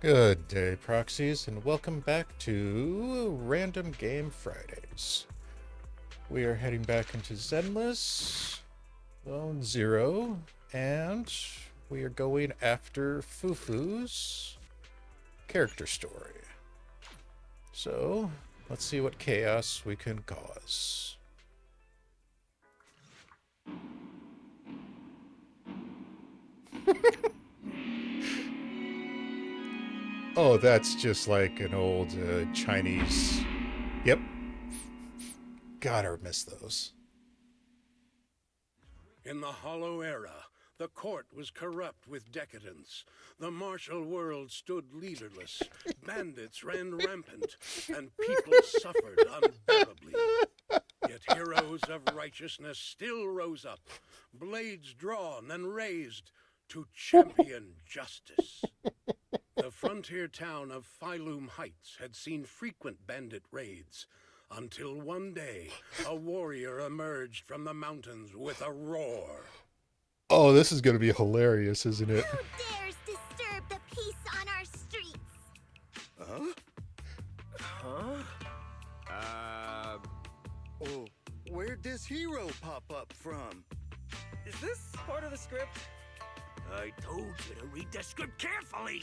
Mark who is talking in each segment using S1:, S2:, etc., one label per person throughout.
S1: Good day, proxies, and welcome back to Random Game Fridays. We are heading back into Zenless, Zone Zero, and we are going after FuFu's character story. So, let's see what chaos we can cause. Oh, that's just like an old Chinese. Yep. Gotta miss those.
S2: In the Hollow Era, the court was corrupt with decadence. The martial world stood leaderless. Bandits ran rampant, and people suffered unbearably. Yet heroes of righteousness still rose up, blades drawn and raised to champion justice. The frontier town of Phylum Heights had seen frequent bandit raids, until one day, a warrior emerged from the mountains with a roar.
S1: Oh, this is gonna be hilarious, isn't it?
S3: Who dares disturb the peace on our streets?
S4: Huh? Oh, where'd this hero pop up from?
S5: Is this part of the script?
S6: I told you to read the script carefully.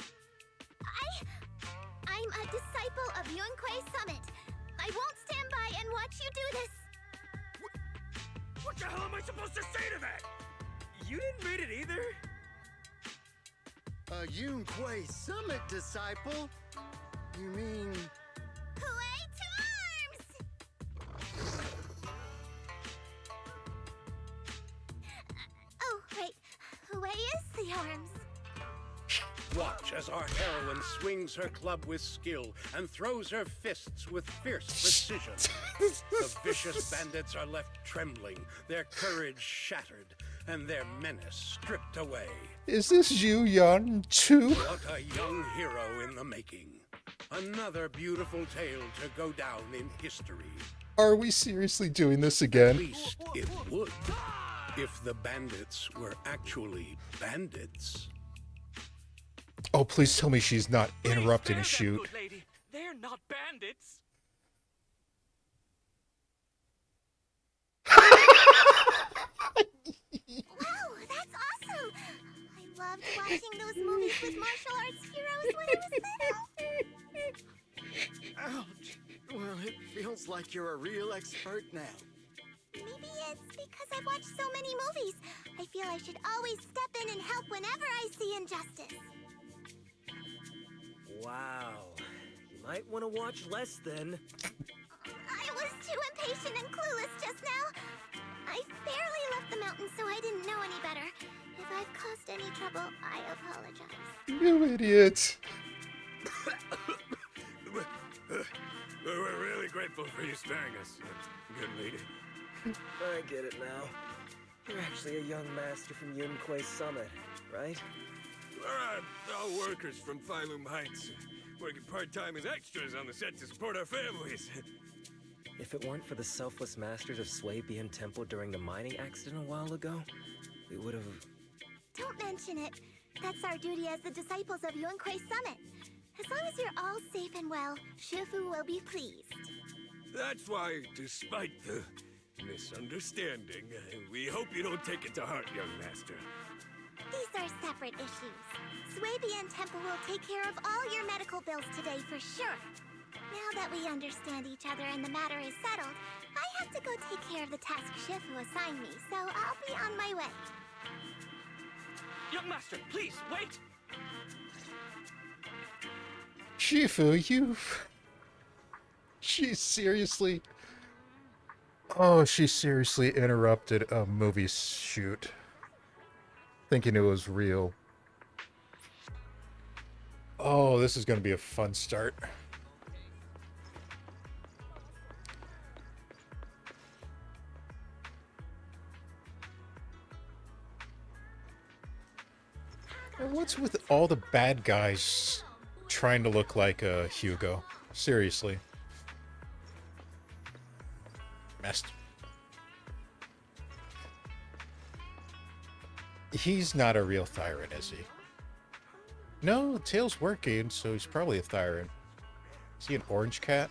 S3: I'm a disciple of Yunquei Summit. I won't stand by and watch you do this.
S6: What the hell am I supposed to say to that?
S5: You didn't read it either?
S4: A Yunquei Summit disciple? You mean...
S3: Huey to arms! Oh, wait. Huey is the arms.
S2: Watch as our heroine swings her club with skill and throws her fists with fierce precision. The vicious bandits are left trembling, their courage shattered, and their menace stripped away.
S1: Is this Yu Yan too?
S2: What a young hero in the making. Another beautiful tale to go down in history.
S1: Are we seriously doing this
S2: At
S1: again?
S2: least it would, if the bandits were actually bandits.
S1: Oh, please tell me she's not interrupting a
S5: Spare them,
S1: shoot.
S5: good lady. They're not bandits.
S3: Wow, that's awesome! I loved watching those movies with martial arts heroes when I was little.
S4: Ouch! Well, it feels like you're a real expert now.
S3: Maybe it's because I've watched so many movies. I feel I should always step in and help whenever I see injustice.
S5: Wow. You might want to watch less then.
S3: I was too impatient and clueless just now. I barely left the mountain, so I didn't know any better. If I've caused any trouble, I apologize.
S1: You idiot.
S6: We're really grateful for you sparing us, good lady.
S5: I get it now. You're actually a young master from Yunquei Summit, right?
S6: We're all workers from Phylum Heights, working part-time as extras on the set to support our families.
S5: If it weren't for the selfless masters of Sui Bian Temple during the mining accident a while ago, we would have...
S3: Don't mention it. That's our duty as the disciples of Yunquei Summit. As long as you're all safe and well, Ju FuFu will be pleased.
S6: That's why, despite the misunderstanding, we hope you don't take it to heart, young master.
S3: These are separate issues. Sui Bian Temple will take care of all your medical bills today for sure. Now that we understand each other and the matter is settled, I have to go take care of the task Ju FuFu assigned me, so I'll be on my way.
S5: Young master, please, wait!
S1: Shifu, you... She seriously... Oh, she seriously interrupted a movie shoot. Thinking it was real. Oh, this is going to be a fun start. What's with all the bad guys trying to look like Hugo? Seriously. Messed. He's not a real Thyran, is he? No, the tail's working, so he's probably a Thyran. Is he an orange cat?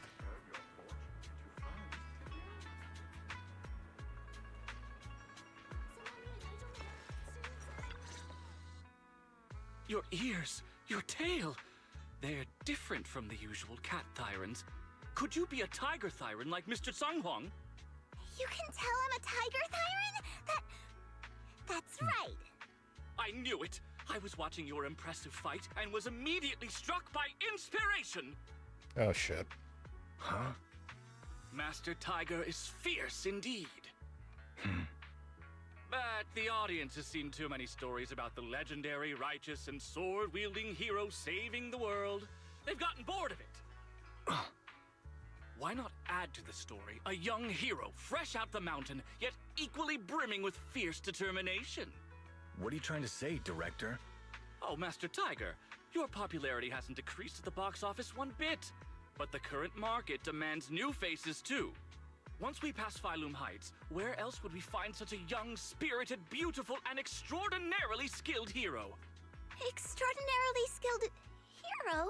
S7: Your ears, your tail, they're different from the usual cat Thyrans. Could you be a tiger Thyran like Mr. Sunghuang?
S3: You can tell I'm a tiger Thyran? That's right.
S7: I knew it! I was watching your impressive fight and was immediately struck by inspiration!
S1: Oh, shit.
S6: Huh?
S7: Master Tiger is fierce indeed. But the audience has seen too many stories about the legendary, righteous, and sword-wielding hero saving the world. They've gotten bored of it. Why not add to the story a young hero fresh out the mountain, yet equally brimming with fierce determination?
S8: What are you trying to say, director?
S7: Oh, Master Tiger, your popularity hasn't decreased at the box office one bit. But the current market demands new faces too. Once we pass Phylum Heights, where else would we find such a young, spirited, beautiful, and extraordinarily skilled hero?
S3: Extraordinarily skilled hero?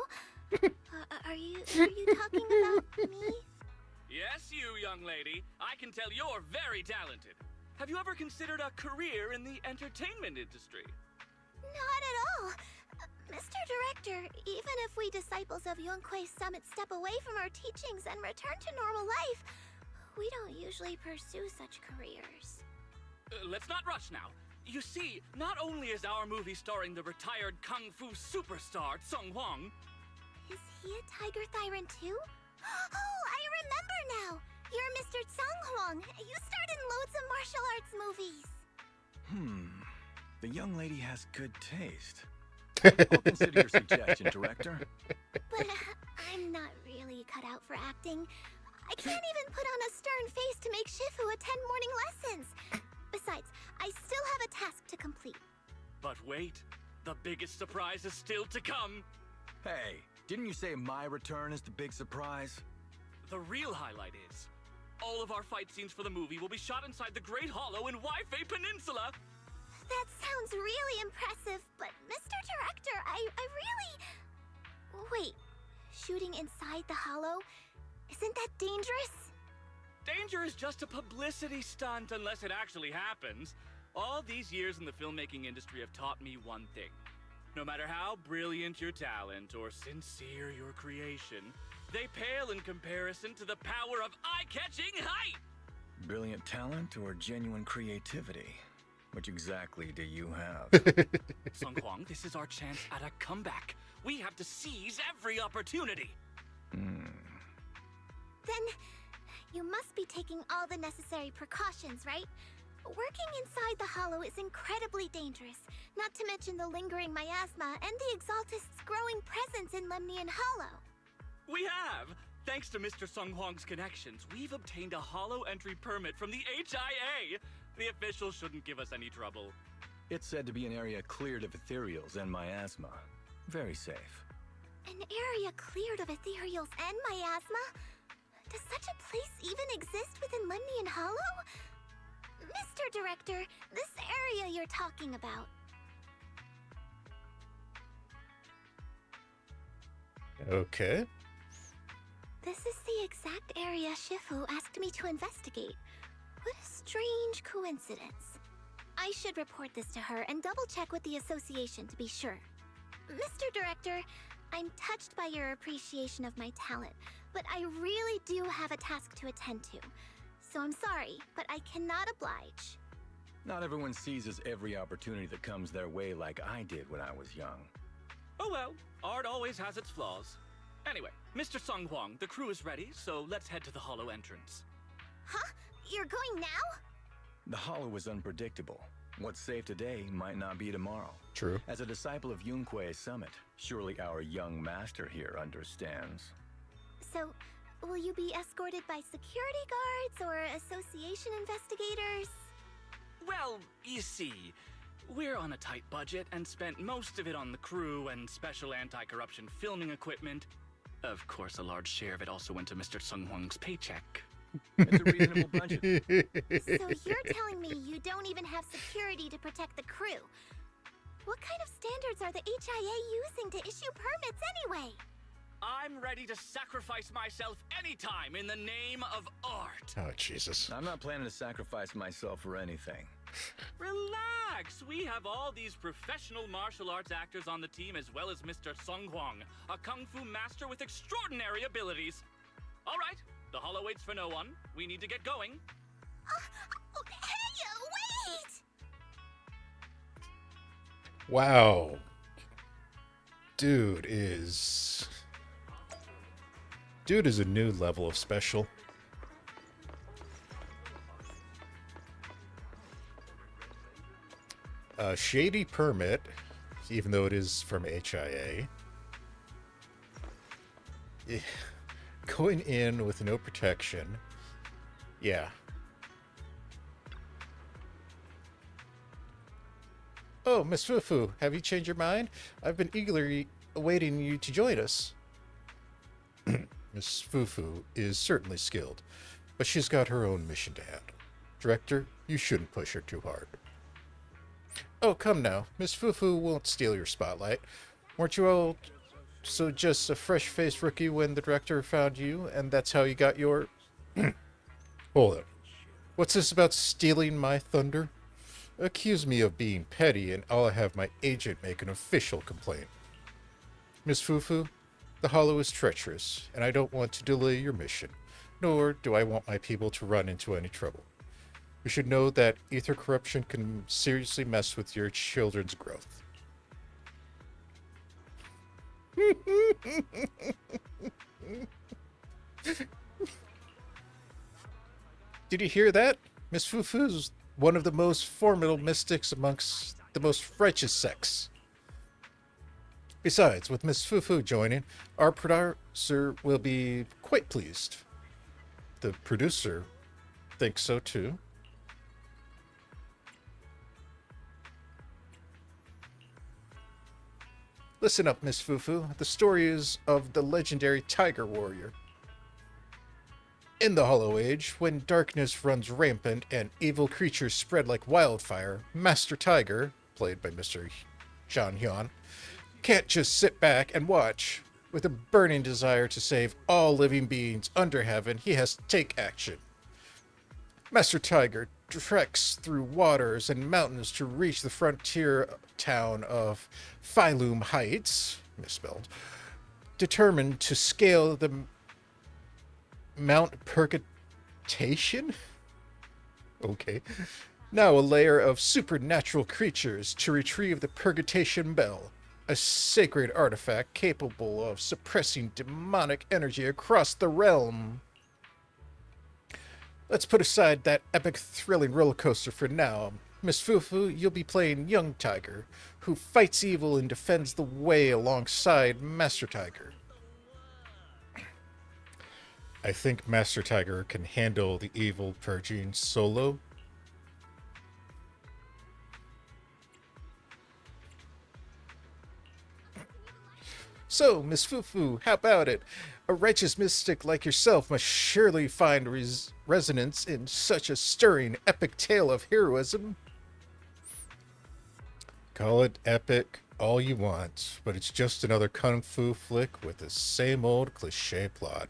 S3: Are you talking about me?
S7: Yes, you, young lady. I can tell you're very talented. Have you ever considered a career in the entertainment industry?
S3: Not at all. Mr. Director, even if we disciples of Yunque's Summit step away from our teachings and return to normal life, we don't usually pursue such careers.
S7: Let's not rush now. You see, not only is our movie starring the retired kung fu superstar Tsung Huang.
S3: Is he a tiger Thyran too? Oh, I remember now! You're Mr. Tsung Huang. You starred in loads of martial arts movies.
S8: The young lady has good taste. I'll consider your suggestion, director.
S3: But I'm not really cut out for acting. I can't even put on a stern face to make Shifu attend morning lessons. Besides, I still have a task to complete.
S7: But wait, the biggest surprise is still to come.
S8: Hey, didn't you say my return is the big surprise?
S7: The real highlight is, all of our fight scenes for the movie will be shot inside the Great Hollow in Waifei Peninsula.
S3: That sounds really impressive, but Mr. Director, I really... Wait, shooting inside the hollow? Isn't that dangerous?
S7: Danger is just a publicity stunt unless it actually happens. All these years in the filmmaking industry have taught me one thing. No matter how brilliant your talent or sincere your creation, they pale in comparison to the power of eye-catching height!
S8: Brilliant talent or genuine creativity? Which exactly do you have?
S7: Sung Huang, this is our chance at a comeback. We have to seize every opportunity.
S3: Then, you must be taking all the necessary precautions, right? Working inside the hollow is incredibly dangerous, not to mention the lingering miasma and the Exaltist's growing presence in Lemnian Hollow.
S7: We have! Thanks to Mr. Sung Huang's connections, we've obtained a hollow entry permit from the HIA. The officials shouldn't give us any trouble.
S8: It's said to be an area cleared of ethereals and miasma. Very safe.
S3: An area cleared of ethereals and miasma? Does such a place even exist within Lemnian Hollow? Mr. Director, this area you're talking about.
S1: Okay.
S3: This is the exact area Shifu asked me to investigate. What a strange coincidence. I should report this to her and double-check with the association to be sure. Mr. Director, I'm touched by your appreciation of my talent, but I really do have a task to attend to. So I'm sorry, but I cannot oblige.
S8: Not everyone seizes every opportunity that comes their way like I did when I was young.
S7: Oh well, art always has its flaws. Anyway, Mr. Sung Huang, the crew is ready, so let's head to the hollow entrance.
S3: Huh? You're going now?
S8: The hollow is unpredictable. What's safe today might not be tomorrow.
S1: True.
S8: As a disciple of Yunque's Summit, surely our young master here understands.
S3: So, will you be escorted by security guards or association investigators?
S7: Well, you see, we're on a tight budget and spent most of it on the crew and special anti-corruption filming equipment. Of course, a large share of it also went to Mr. Sung Huang's paycheck.
S8: It's a reasonable budget.
S3: So you're telling me you don't even have security to protect the crew? What kind of standards are the HIA using to issue permits anyway?
S7: I'm ready to sacrifice myself anytime in the name of art.
S1: Oh, Jesus.
S8: I'm not planning to sacrifice myself for anything.
S7: Relax! We have all these professional martial arts actors on the team, as well as Mr. Sung Huang, a kung fu master with extraordinary abilities. All right, the hollow waits for no one. We need to get going.
S3: Hey, wait!
S1: Wow. Dude is a new level of special. A shady permit, even though it is from HIA. Eh, going in with no protection. Yeah. Oh, Miss FuFu, have you changed your mind? I've been eagerly awaiting you to join us. Miss FuFu is certainly skilled, but she's got her own mission to handle. Director, you shouldn't push her too hard. Oh, come now. Miss FuFu won't steal your spotlight. Weren't you all just a fresh-faced rookie when the director found you, and that's how you got your... Hold on. What's this about stealing my thunder? Accuse me of being petty, and I'll have my agent make an official complaint. Miss FuFu, the Hollow is treacherous, and I don't want to delay your mission, nor do I want my people to run into any trouble. You should know that ether corruption can seriously mess with your children's growth. Did you hear that? Miss FuFu is one of the most formidable mystics amongst the most righteous sects. Besides, with Miss FuFu joining, our producer will be quite pleased. The producer thinks so too. Listen up, Miss FuFu. The story is of the legendary Tiger Warrior. In the Hollow Age, when darkness runs rampant and evil creatures spread like wildfire, Master Tiger, played by Mr. John Hyun, can't just sit back and watch. With a burning desire to save all living beings under heaven, he has to take action. Master Tiger treks through waters and mountains to reach the frontier town of Phylum Heights, misspelled, determined to scale the Mount Purgatation? Okay. Now a layer of supernatural creatures to retrieve the Purgatation Bell, a sacred artifact capable of suppressing demonic energy across the realm. Let's put aside that epic, thrilling roller coaster for now. Miss FuFu, you'll be playing Young Tiger, who fights evil and defends the way alongside Master Tiger. I think Master Tiger can handle the evil purging solo. So, Miss FuFu, how about it? A righteous mystic like yourself must surely find resonance in such a stirring, epic tale of heroism. Call it epic all you want, but it's just another kung fu flick with the same old cliche plot.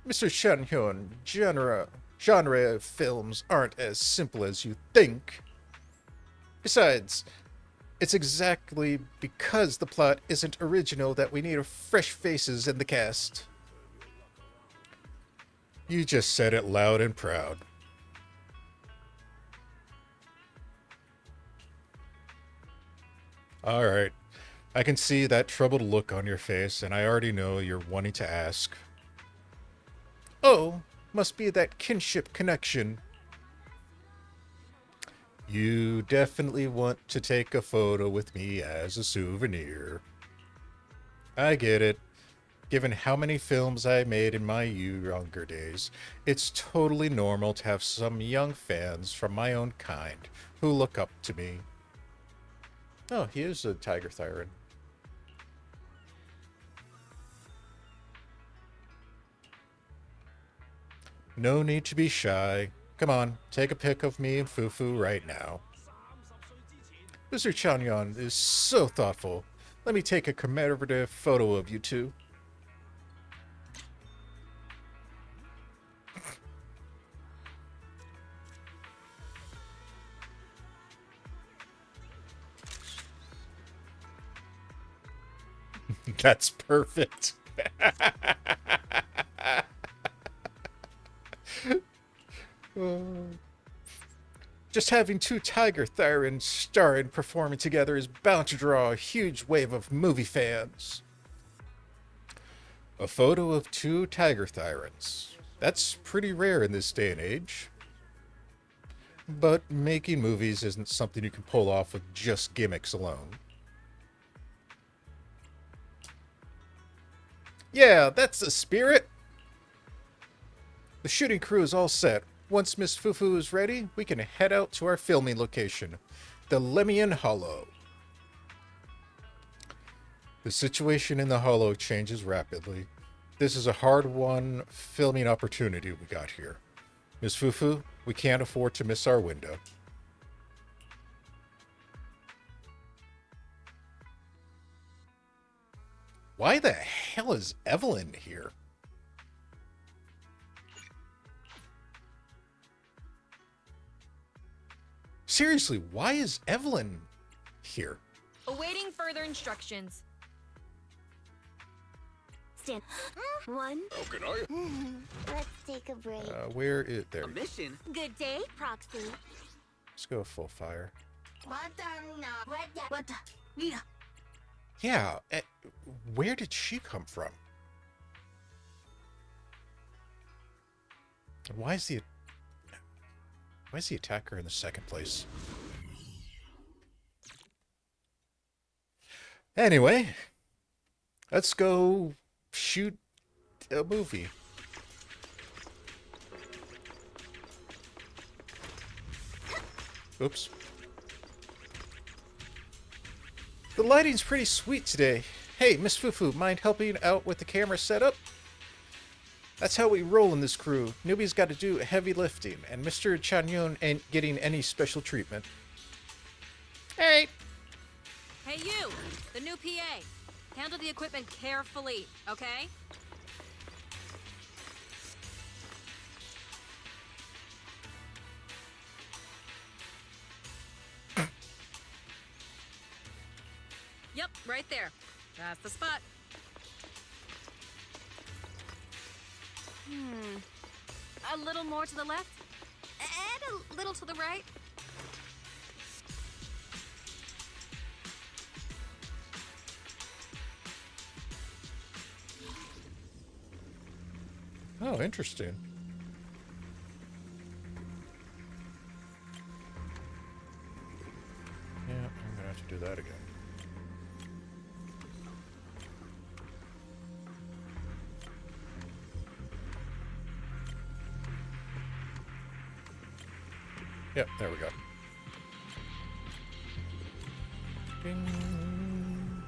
S1: Mr. Shan Hyun, genre films aren't as simple as you think. Besides, it's exactly because the plot isn't original that we need fresh faces in the cast. You just said it loud and proud. Alright, I can see that troubled look on your face, and I already know you're wanting to ask. Oh, must be that kinship connection. You definitely want to take a photo with me as a souvenir. I get it. Given how many films I made in my younger days, it's totally normal to have some young fans from my own kind who look up to me. Oh, he is a tiger thyron. No need to be shy. Come on, take a pic of me and FuFu right now. Mr. Chanyon is so thoughtful. Let me take a commemorative photo of you two. That's perfect. Just having two Tiger Thyrans starring and performing together is bound to draw a huge wave of movie fans. A photo of two Tiger Thyrans. That's pretty rare in this day and age. But making movies isn't something you can pull off with just gimmicks alone. Yeah, that's the spirit! The shooting crew is all set. Once Miss FuFu is ready, we can head out to our filming location, the Lemian Hollow. The situation in the Hollow changes rapidly. This is a hard-won filming opportunity we got here. Miss FuFu, we can't afford to miss our window. Why the hell is Evelyn here? Seriously, why is Evelyn here?
S9: Awaiting further instructions.
S3: Stand. One.
S6: How can I?
S3: Let's take a break.
S1: Where is there?
S7: A mission?
S3: Good day, Proxy.
S1: Let's go full fire. Yeah, where did she come from? Why is the attacker in the second place? Anyway, let's go shoot a movie. Oops. The lighting's pretty sweet today. Hey, Miss FuFu, mind helping out with the camera setup? That's how we roll in this crew. Newbie's got to do heavy lifting, and Mr. Chanyon ain't getting any special treatment. Hey!
S9: Hey you, the new PA. Handle the equipment carefully, okay? Yep, right there. That's the spot. A little more to the left, and a little to the right.
S1: Oh, interesting. Yeah, I'm gonna have to do that again. Yep, there we go. Ding.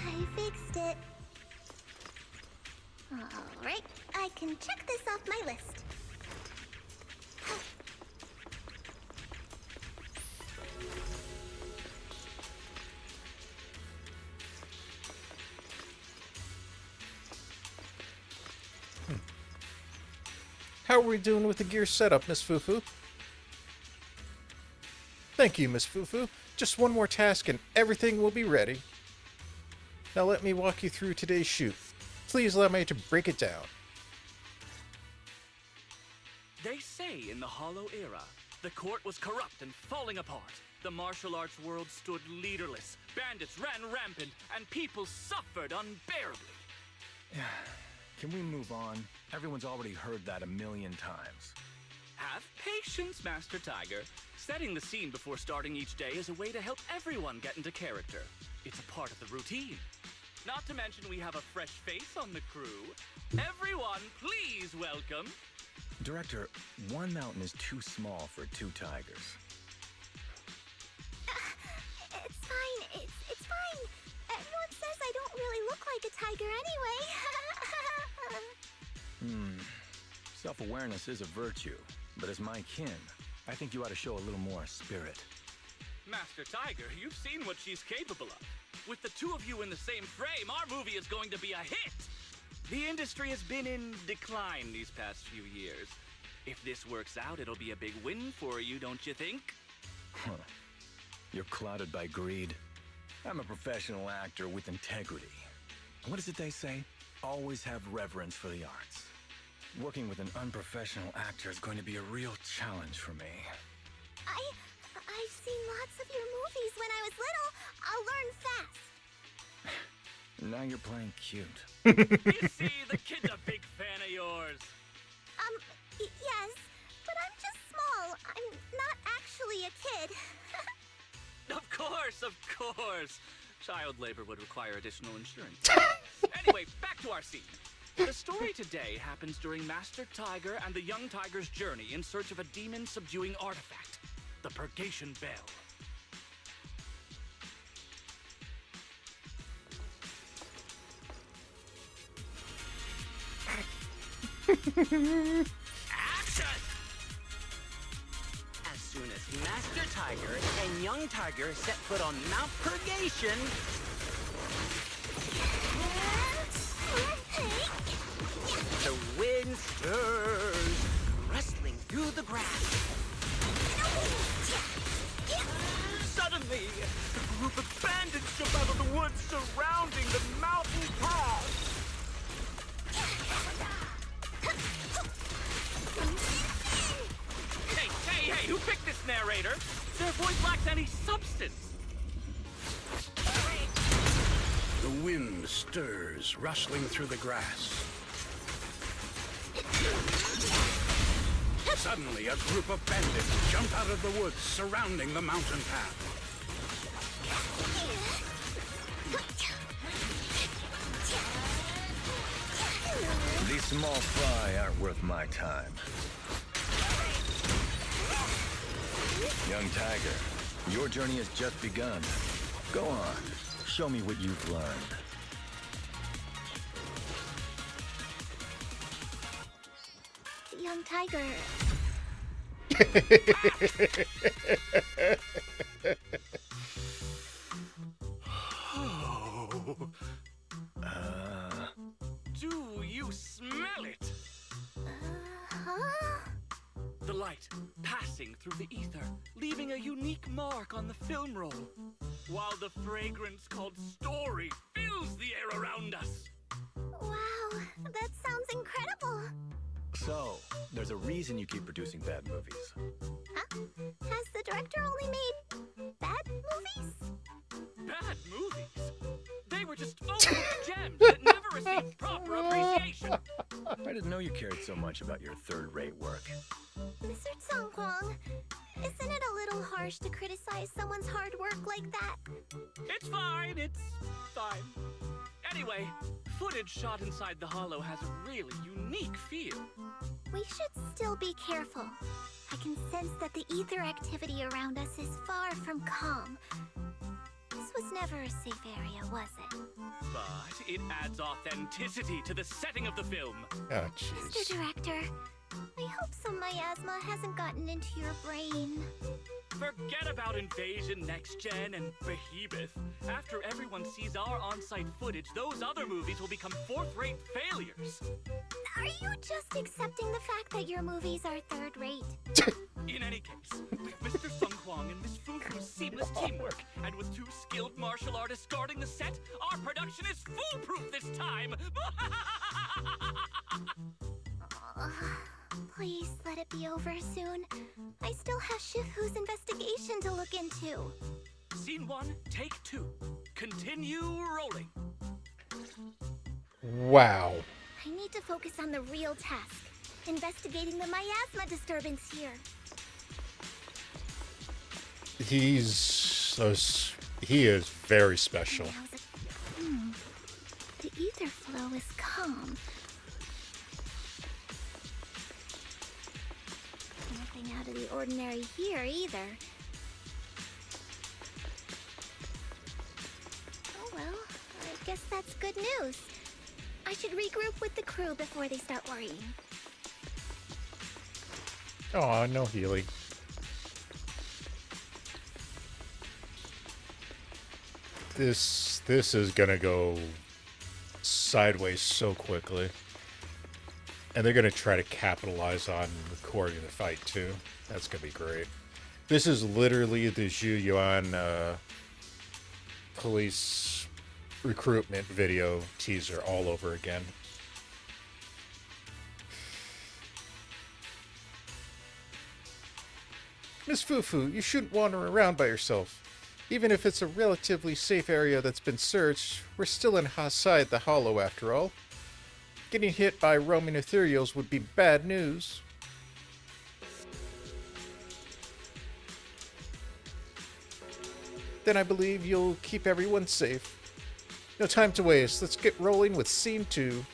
S3: I fixed it. Alright, I can check this off my list.
S1: How are we doing with the gear setup, Miss FuFu? Thank you, Miss FuFu. Just one more task and everything will be ready. Now let me walk you through today's shoot. Please allow me to break it down.
S7: They say in the Hollow Era, the court was corrupt and falling apart. The martial arts world stood leaderless. Bandits ran rampant, and people suffered unbearably.
S8: Can we move on? Everyone's already heard that a million times.
S7: Have patience, Master Tiger. Setting the scene before starting each day is a way to help everyone get into character. It's a part of the routine. Not to mention we have a fresh face on the crew. Everyone, please welcome...
S8: Director, one mountain is too small for two tigers.
S3: It's fine, it's fine. Everyone says I don't really look like a tiger anyway.
S8: Self-awareness is a virtue, but as my kin, I think you ought to show a little more spirit.
S7: Master Tiger, you've seen what she's capable of. With the two of you in the same frame, our movie is going to be a hit. The industry has been in decline these past few years. If this works out, it'll be a big win for you, don't you think?
S8: Huh. You're clouded by greed. I'm a professional actor with integrity. What is it they say? Always have reverence for the arts. Working with an unprofessional actor is going to be a real challenge for me.
S3: I've seen lots of your movies when I was little. I'll learn fast.
S8: Now you're playing cute.
S7: You see, the kid's a big fan of yours.
S3: Yes, but I'm just small. I'm not actually a kid.
S7: Of course. Child labor would require additional insurance. Anyway, back to our scene. The story today happens during Master Tiger and the young tiger's journey in search of a demon-subduing artifact, the Purgation Bell.
S10: Action! As soon as Master Tiger and Young Tiger set foot on Mount Purgation, the wind stirs, rustling through the grass. Suddenly, a group of bandits jump out of the woods surrounding the mountain path.
S7: Hey, who picked this narrator? Their voice lacks any substance.
S2: The wind stirs, rustling through the grass. Suddenly, a group of bandits jump out of the woods surrounding the mountain path.
S8: These small fry aren't worth my time. Young Tiger, your journey has just begun. Go on, show me what you've learned.
S3: Young Tiger.
S7: Do you smell it?
S3: Huh?
S7: The light passing through the ether, leaving a unique mark on the film roll, while the fragrance called story fills the air around us.
S3: Wow, that sounds incredible.
S8: So, there's a reason you keep producing bad movies.
S3: Huh? Has the director only made bad movies?
S7: Bad movies? They were just overlooked gems that never received proper appreciation.
S8: I didn't know you cared so much about your third-rate work.
S3: Mr. Tsongkwang, isn't it a little harsh to criticize someone's hard work like that?
S7: It's fine. Anyway, footage shot inside the hollow has a really unique feel.
S3: We should still be careful. I can sense that the ether activity around us is far from calm. This was never a safe area, was it?
S7: But it adds authenticity to the setting of the film.
S1: Oh, jeez.
S3: Mr. Director, I hope some miasma hasn't gotten into your brain.
S7: Forget about Invasion Next Gen and Behemoth. After everyone sees our on-site footage, those other movies will become fourth-rate failures.
S3: Are you just accepting the fact that your movies are third-rate?
S7: In any case, with Mr. Sung Kwang and Miss FuFu's seamless teamwork, and with two skilled martial artists guarding the set, our production is foolproof this time!
S3: Please let it be over soon. I still have Shifu's investigation to look into.
S7: Scene 1, take 2. Continue rolling.
S1: Wow.
S3: I need to focus on the real task, investigating the miasma disturbance here.
S1: He is very special.
S3: The ether flow is calm. Nothing out of the ordinary here either. Oh well, I guess that's good news. I should regroup with the crew before they start worrying.
S1: Oh, no healing. This is gonna go sideways so quickly. And they're gonna try to capitalize on recording the fight too. That's gonna be great. This is literally the Zhu Yuan police recruitment video teaser all over again. Miss FuFu, you shouldn't wander around by yourself. Even if it's a relatively safe area that's been searched, we're still inside the Hollow after all. Getting hit by roaming ethereals would be bad news. Then I believe you'll keep everyone safe. No time to waste. Let's get rolling with Scene 2.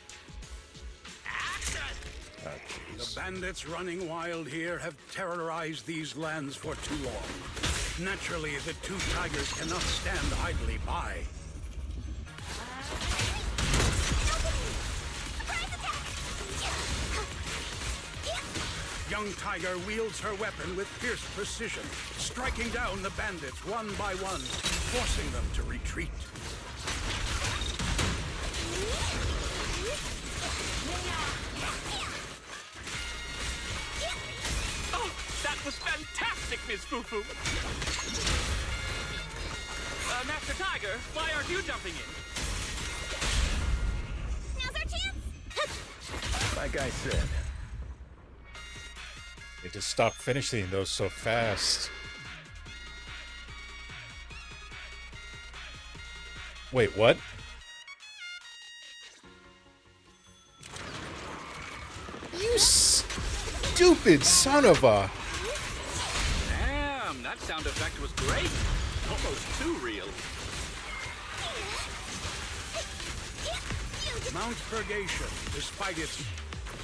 S2: The bandits running wild here have terrorized these lands for too long. Naturally, the two tigers cannot stand idly by. Young Tiger wields her weapon with fierce precision, striking down the bandits one by one, forcing them to retreat.
S10: Oh, that was fantastic, Miss FuFu. Master Tiger, why aren't you jumping in?
S3: Now's our chance!
S8: Like I said.
S1: They just stop finishing those so fast. Wait, what? You stupid son of a...
S7: Damn, that sound effect was great. Almost too real.
S2: Mount Purgation, despite its...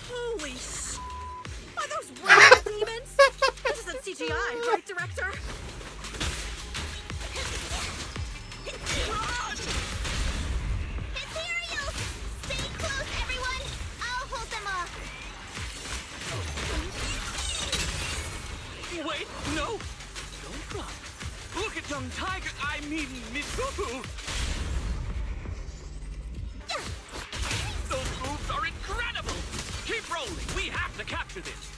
S9: Holy s... Are those real demons? This isn't CGI, right, director?
S3: Ethereals! Stay close, everyone! I'll hold them off!
S10: Wait, no! Don't run. Look at young Tiger, I mean Miss FuFu. Those moves are incredible! Keep rolling, we have to capture this.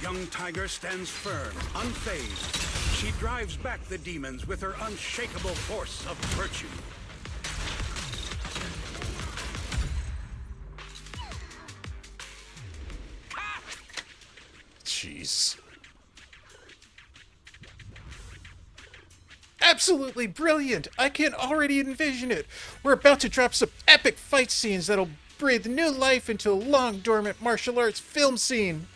S2: Young Tiger stands firm, unfazed. She drives back the demons with her unshakable force of virtue.
S1: Jeez. Absolutely brilliant! I can already envision it! We're about to drop some epic fight scenes that'll breathe new life into a long-dormant martial arts film scene!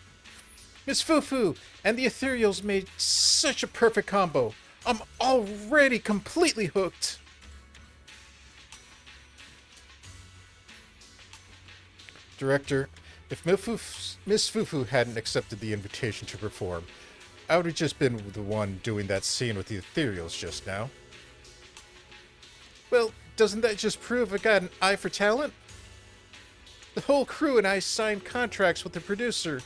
S1: Miss FuFu and the Ethereals made such a perfect combo. I'm already completely hooked! Director, if Miss FuFu hadn't accepted the invitation to perform, I would have just been the one doing that scene with the Ethereals just now. Well, doesn't that just prove I got an eye for talent? The whole crew and I signed contracts with the producer.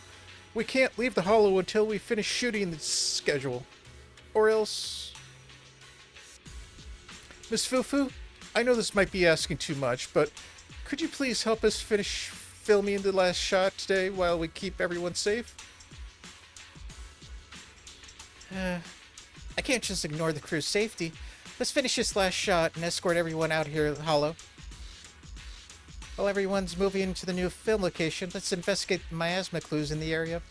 S1: We can't leave the Hollow until we finish shooting the schedule. Or else... Miss FuFu, I know this might be asking too much, but could you please help us finish filming the last shot today while we keep everyone safe? I can't just ignore the crew's safety. Let's finish this last shot and escort everyone out here of the Hollow. While everyone's moving into the new film location, let's investigate the miasma clues in the area.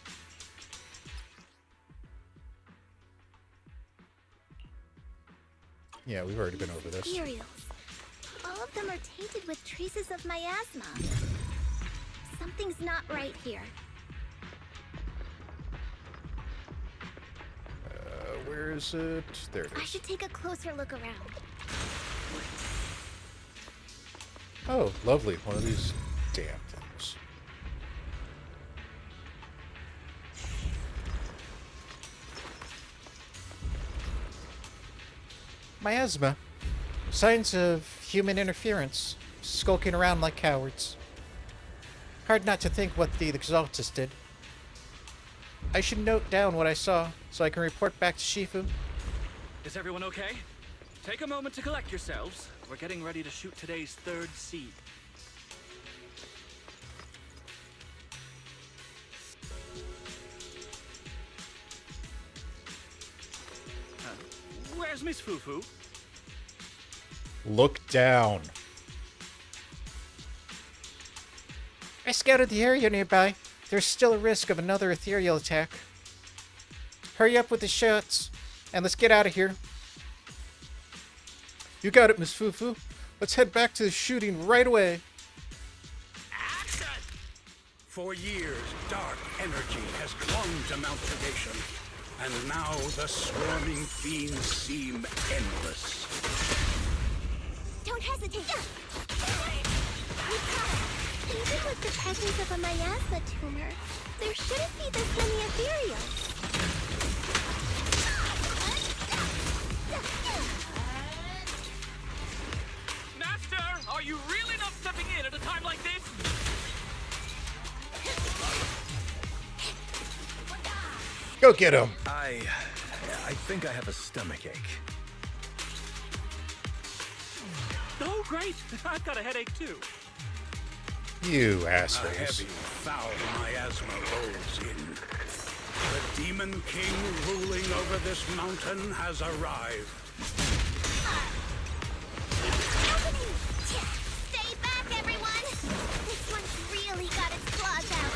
S1: Yeah, we've already been over this.
S3: Ethereals. All of them are tainted with traces of miasma. Something's not right here.
S1: Where is it? There it
S3: I
S1: is.
S3: should take a closer look around.
S1: Oh, lovely. One of these damn things. Miasma. Signs of human interference. Skulking around like cowards. Hard not to think what the Exaltus did. I should note down what I saw so I can report back to Shifu.
S7: Is everyone okay? Take a moment to collect yourselves. We're getting ready to shoot today's third scene. Where's Miss FuFu?
S1: Look down. I scouted the area nearby. There's still a risk of another ethereal attack. Hurry up with the shots, and let's get out of here. You got it, Miss FuFu. Let's head back to the shooting right away.
S2: Action! For years, dark energy has clung to Mount Purgation, and now the swarming fiends seem endless.
S3: Don't hesitate. Even with the presence of a miasma tumor, there shouldn't be this many ethereals.
S7: Master, are you really not stepping in at a time like this?
S1: Go get him.
S8: I think I have a stomachache.
S7: Oh, great. I've got a headache, too.
S1: You
S2: A
S1: assholes.
S2: heavy, foul miasma rolls in. The Demon King ruling over this mountain has arrived.
S3: Opening! Stay back, everyone! This one's really got its claws out.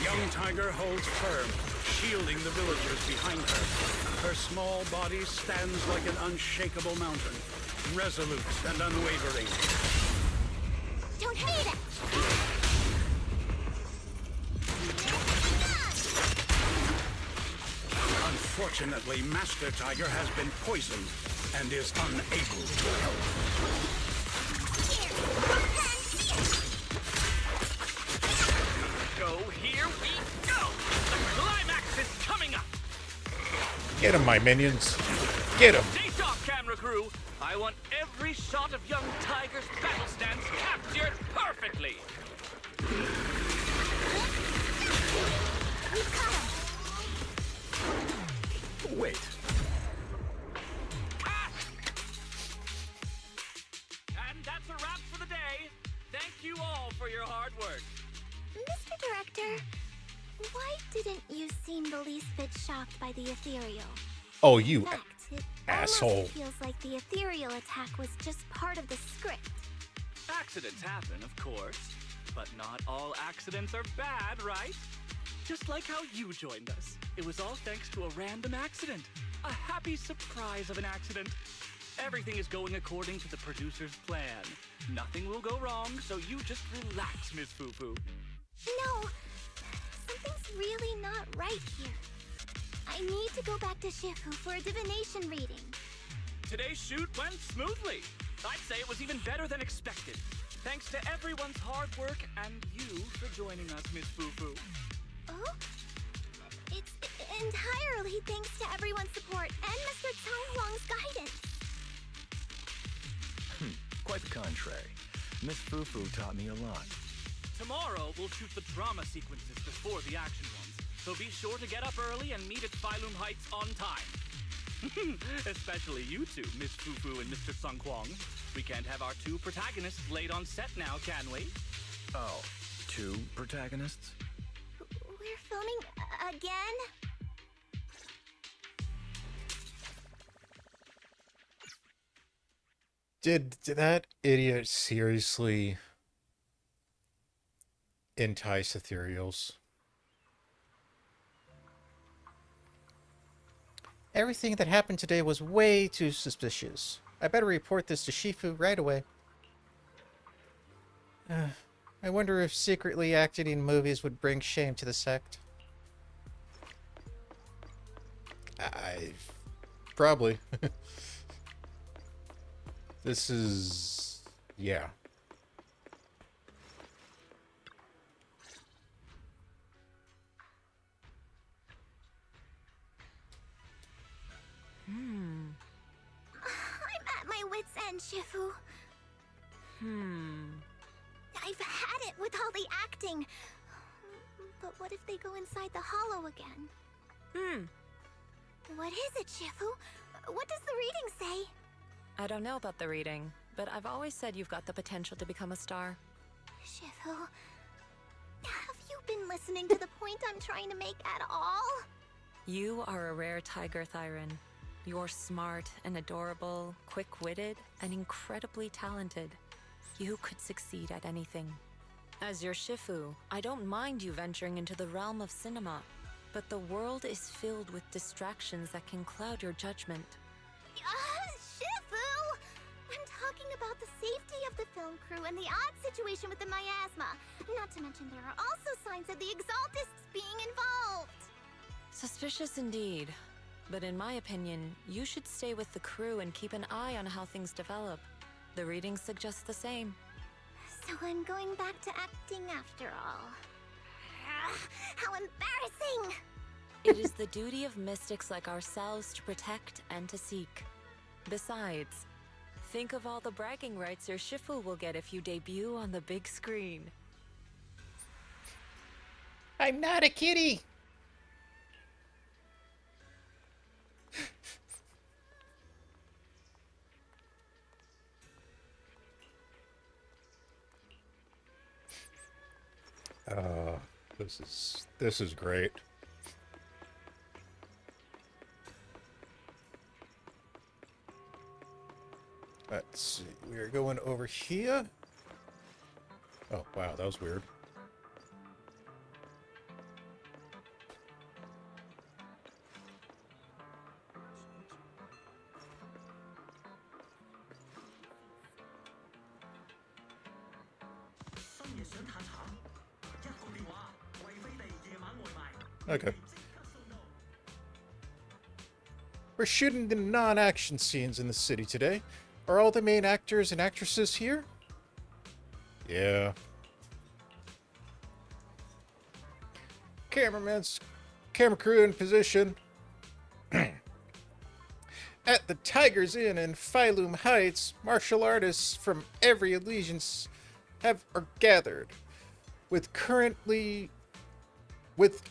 S2: Young Tiger holds firm, shielding the villagers behind her. Her small body stands like an unshakable mountain, resolute and unwavering.
S3: Don't hate it!
S2: Unfortunately, Master Tiger has been poisoned and is unable to help.
S7: So here we go! The climax is coming up!
S1: Get him, my minions. Get him.
S7: Stay sharp, camera crew! I want every shot of young Tiger's battle stance captured perfectly!
S3: We've caught him!
S8: Wait.
S7: And that's a wrap for the day. Thank you all for your hard work.
S3: Mr. Director, why didn't you seem the least bit shocked by the ethereal?
S1: Oh,
S3: In
S1: you
S3: fact, it
S1: asshole.
S3: almost feels like the ethereal attack was just part of the script.
S7: Accidents happen, of course. But not all accidents are bad, right? Just like how you joined us. It was all thanks to a random accident. A happy surprise of an accident. Everything is going according to the producer's plan. Nothing will go wrong, so you just relax, Miss FuFu.
S3: No, something's really not right here. I need to go back to Shifu for a divination reading.
S7: Today's shoot went smoothly. I'd say it was even better than expected. Thanks to everyone's hard work and you for joining us, Miss FuFu.
S3: Oh? It's entirely thanks to everyone's support and Mr. Tong Huang's guidance.
S8: Quite the contrary. Miss FuFu taught me a lot.
S7: Tomorrow, we'll shoot the drama sequences before the action ones, so be sure to get up early and meet at Phylum Heights on time. Especially you two, Miss FuFu and Mr. Sung Kwong. We can't have our two protagonists late on set now, can we?
S8: Oh, two protagonists?
S3: We're filming again?
S1: Did that idiot seriously entice ethereals? Everything that happened today was way too suspicious. I better report this to Shifu right away. I wonder if secretly acting in movies would bring shame to the sect. Probably. This is... yeah.
S3: I'm at my wit's end, Shifu. I I've had it with all the acting. But what if they go inside the hollow again? What is it, Shifu? What does the reading say?
S11: I don't know about the reading, but I've always said you've got the potential to become a star.
S3: Shifu, have you been listening to the point I'm trying to make at all?
S11: You are a rare tiger, Thyron. You're smart and adorable, quick-witted, and incredibly talented. You could succeed at anything. As your Shifu, I don't mind you venturing into the realm of cinema, but the world is filled with distractions that can cloud your judgment.
S3: Shifu! I'm talking about the safety of the film crew and the odd situation with the miasma. Not to mention there are also signs of the Exaltists being involved.
S11: Suspicious indeed. But in my opinion, you should stay with the crew and keep an eye on how things develop. The reading suggests the same.
S3: So I'm going back to acting after all. How embarrassing!
S11: It is the duty of mystics like ourselves to protect and to seek. Besides, think of all the bragging rights your Shifu will get if you debut on the big screen.
S1: I'm not a kitty! This is great. Let's see. We are going over here. Oh, wow, that was weird. Okay. We're shooting the non-action scenes in the city today. Are all the main actors and actresses here? Yeah. Camera crew in position. At the Tiger's Inn in Phylum Heights, martial artists from every allegiance are gathered, with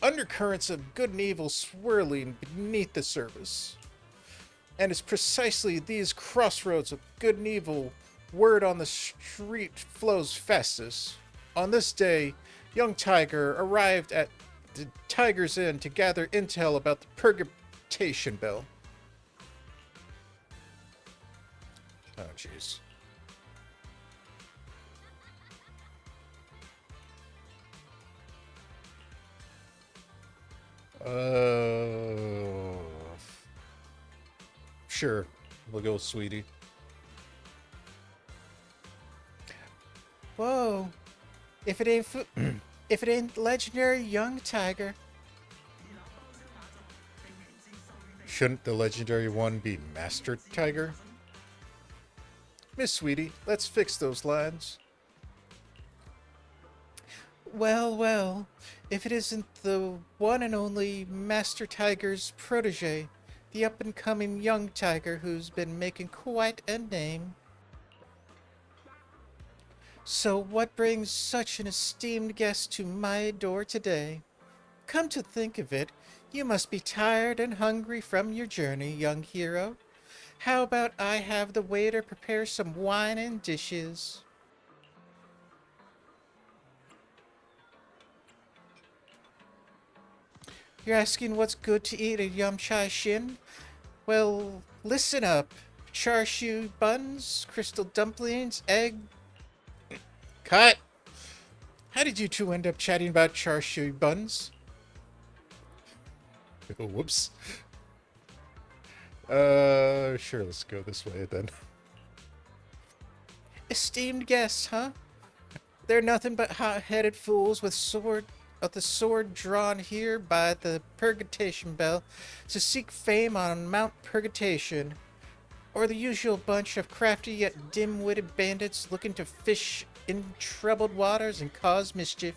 S1: undercurrents of good and evil swirling beneath the surface. And it's precisely these crossroads of good and evil word on the street flows fastest. On this day, young Tiger arrived at the Tiger's Inn to gather intel about the Purgation Bell. Oh, jeez. Sure. We'll go with Sweetie. Whoa. If it ain't legendary young Tiger. Shouldn't the legendary one be Master Tiger? Miss Sweetie, let's fix those lines. Well, well, if it isn't the one and only Master Tiger's protege, the up-and-coming young Tiger who's been making quite a name. So what brings such an esteemed guest to my door today? Come to think of it, you must be tired and hungry from your journey, young hero. How about I have the waiter prepare some wine and dishes? You're asking what's good to eat at Yum Chai Shin? Well, listen up. Char siu buns, crystal dumplings, egg... Cut! How did you two end up chatting about char siu buns? Oh, whoops. Sure, let's go this way then. Esteemed guests, huh? They're nothing but hot-headed fools with the sword drawn here by the Purgation Bell to seek fame on Mount Purgation, or the usual bunch of crafty yet dim-witted bandits looking to fish in troubled waters and cause mischief.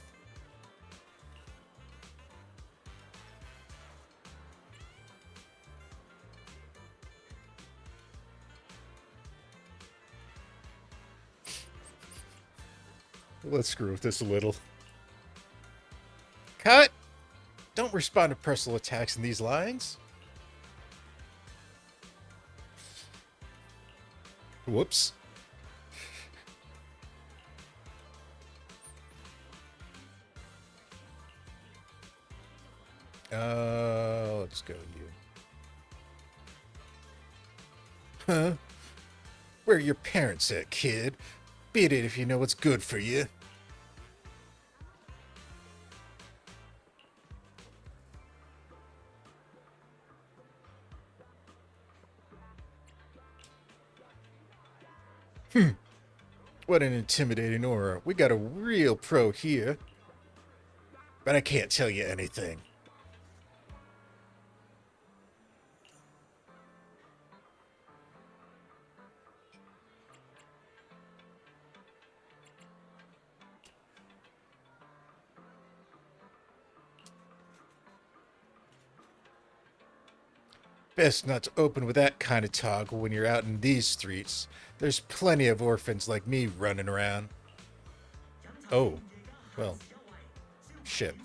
S1: Let's screw with this a little. Cut! Don't respond to personal attacks in these lines. Whoops. Let's go you. Huh? Where are your parents at, kid? Beat it if you know what's good for you. What an intimidating aura. We got a real pro here. But I can't tell you anything. Best not to open with that kind of toggle when you're out in these streets. There's plenty of orphans like me running around. Oh, well, shit.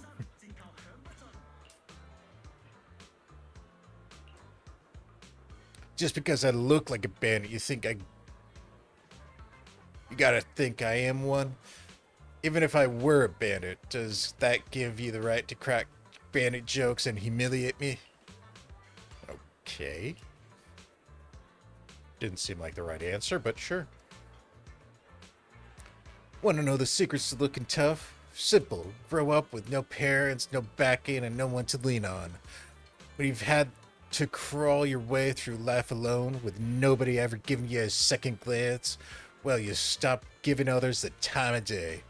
S1: Just because I look like a bandit, you gotta think I am one? Even if I were a bandit, does that give you the right to crack bandit jokes and humiliate me? Okay. Didn't seem like the right answer, but sure. Want to know the secrets to looking tough? Simple. Grow up with no parents, no backing, and no one to lean on. When you've had to crawl your way through life alone, with nobody ever giving you a second glance, well, you stop giving others the time of day.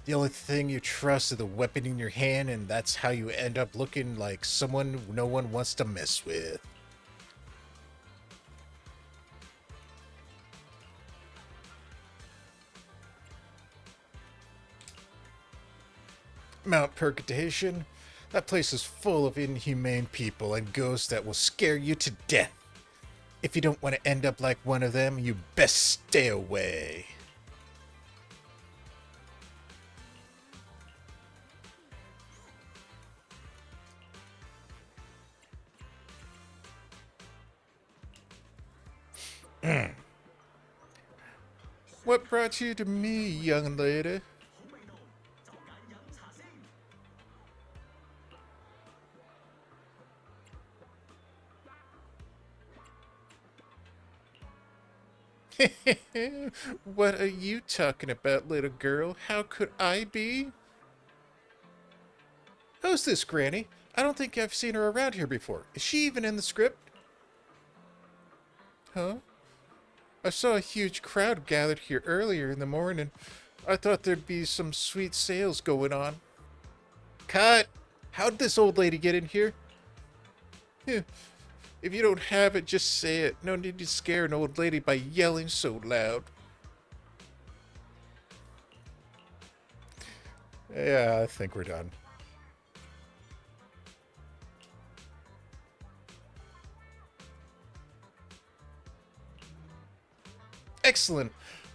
S1: The only thing you trust is the weapon in your hand, and that's how you end up looking like someone no one wants to mess with. Mount Purgatation. That place is full of inhumane people and ghosts that will scare you to death. If you don't want to end up like one of them, you best stay away. What brought you to me, young lady? What are you talking about, little girl? How could I be? Who's this, Granny? I don't think I've seen her around here before. Is she even in the script? Huh? I saw a huge crowd gathered here earlier in the morning. I thought there'd be some sweet sales going on. Cut! How'd this old lady get in here? If you don't have it, just say it. No need to scare an old lady by yelling so loud. Yeah, I think we're done. Excellent.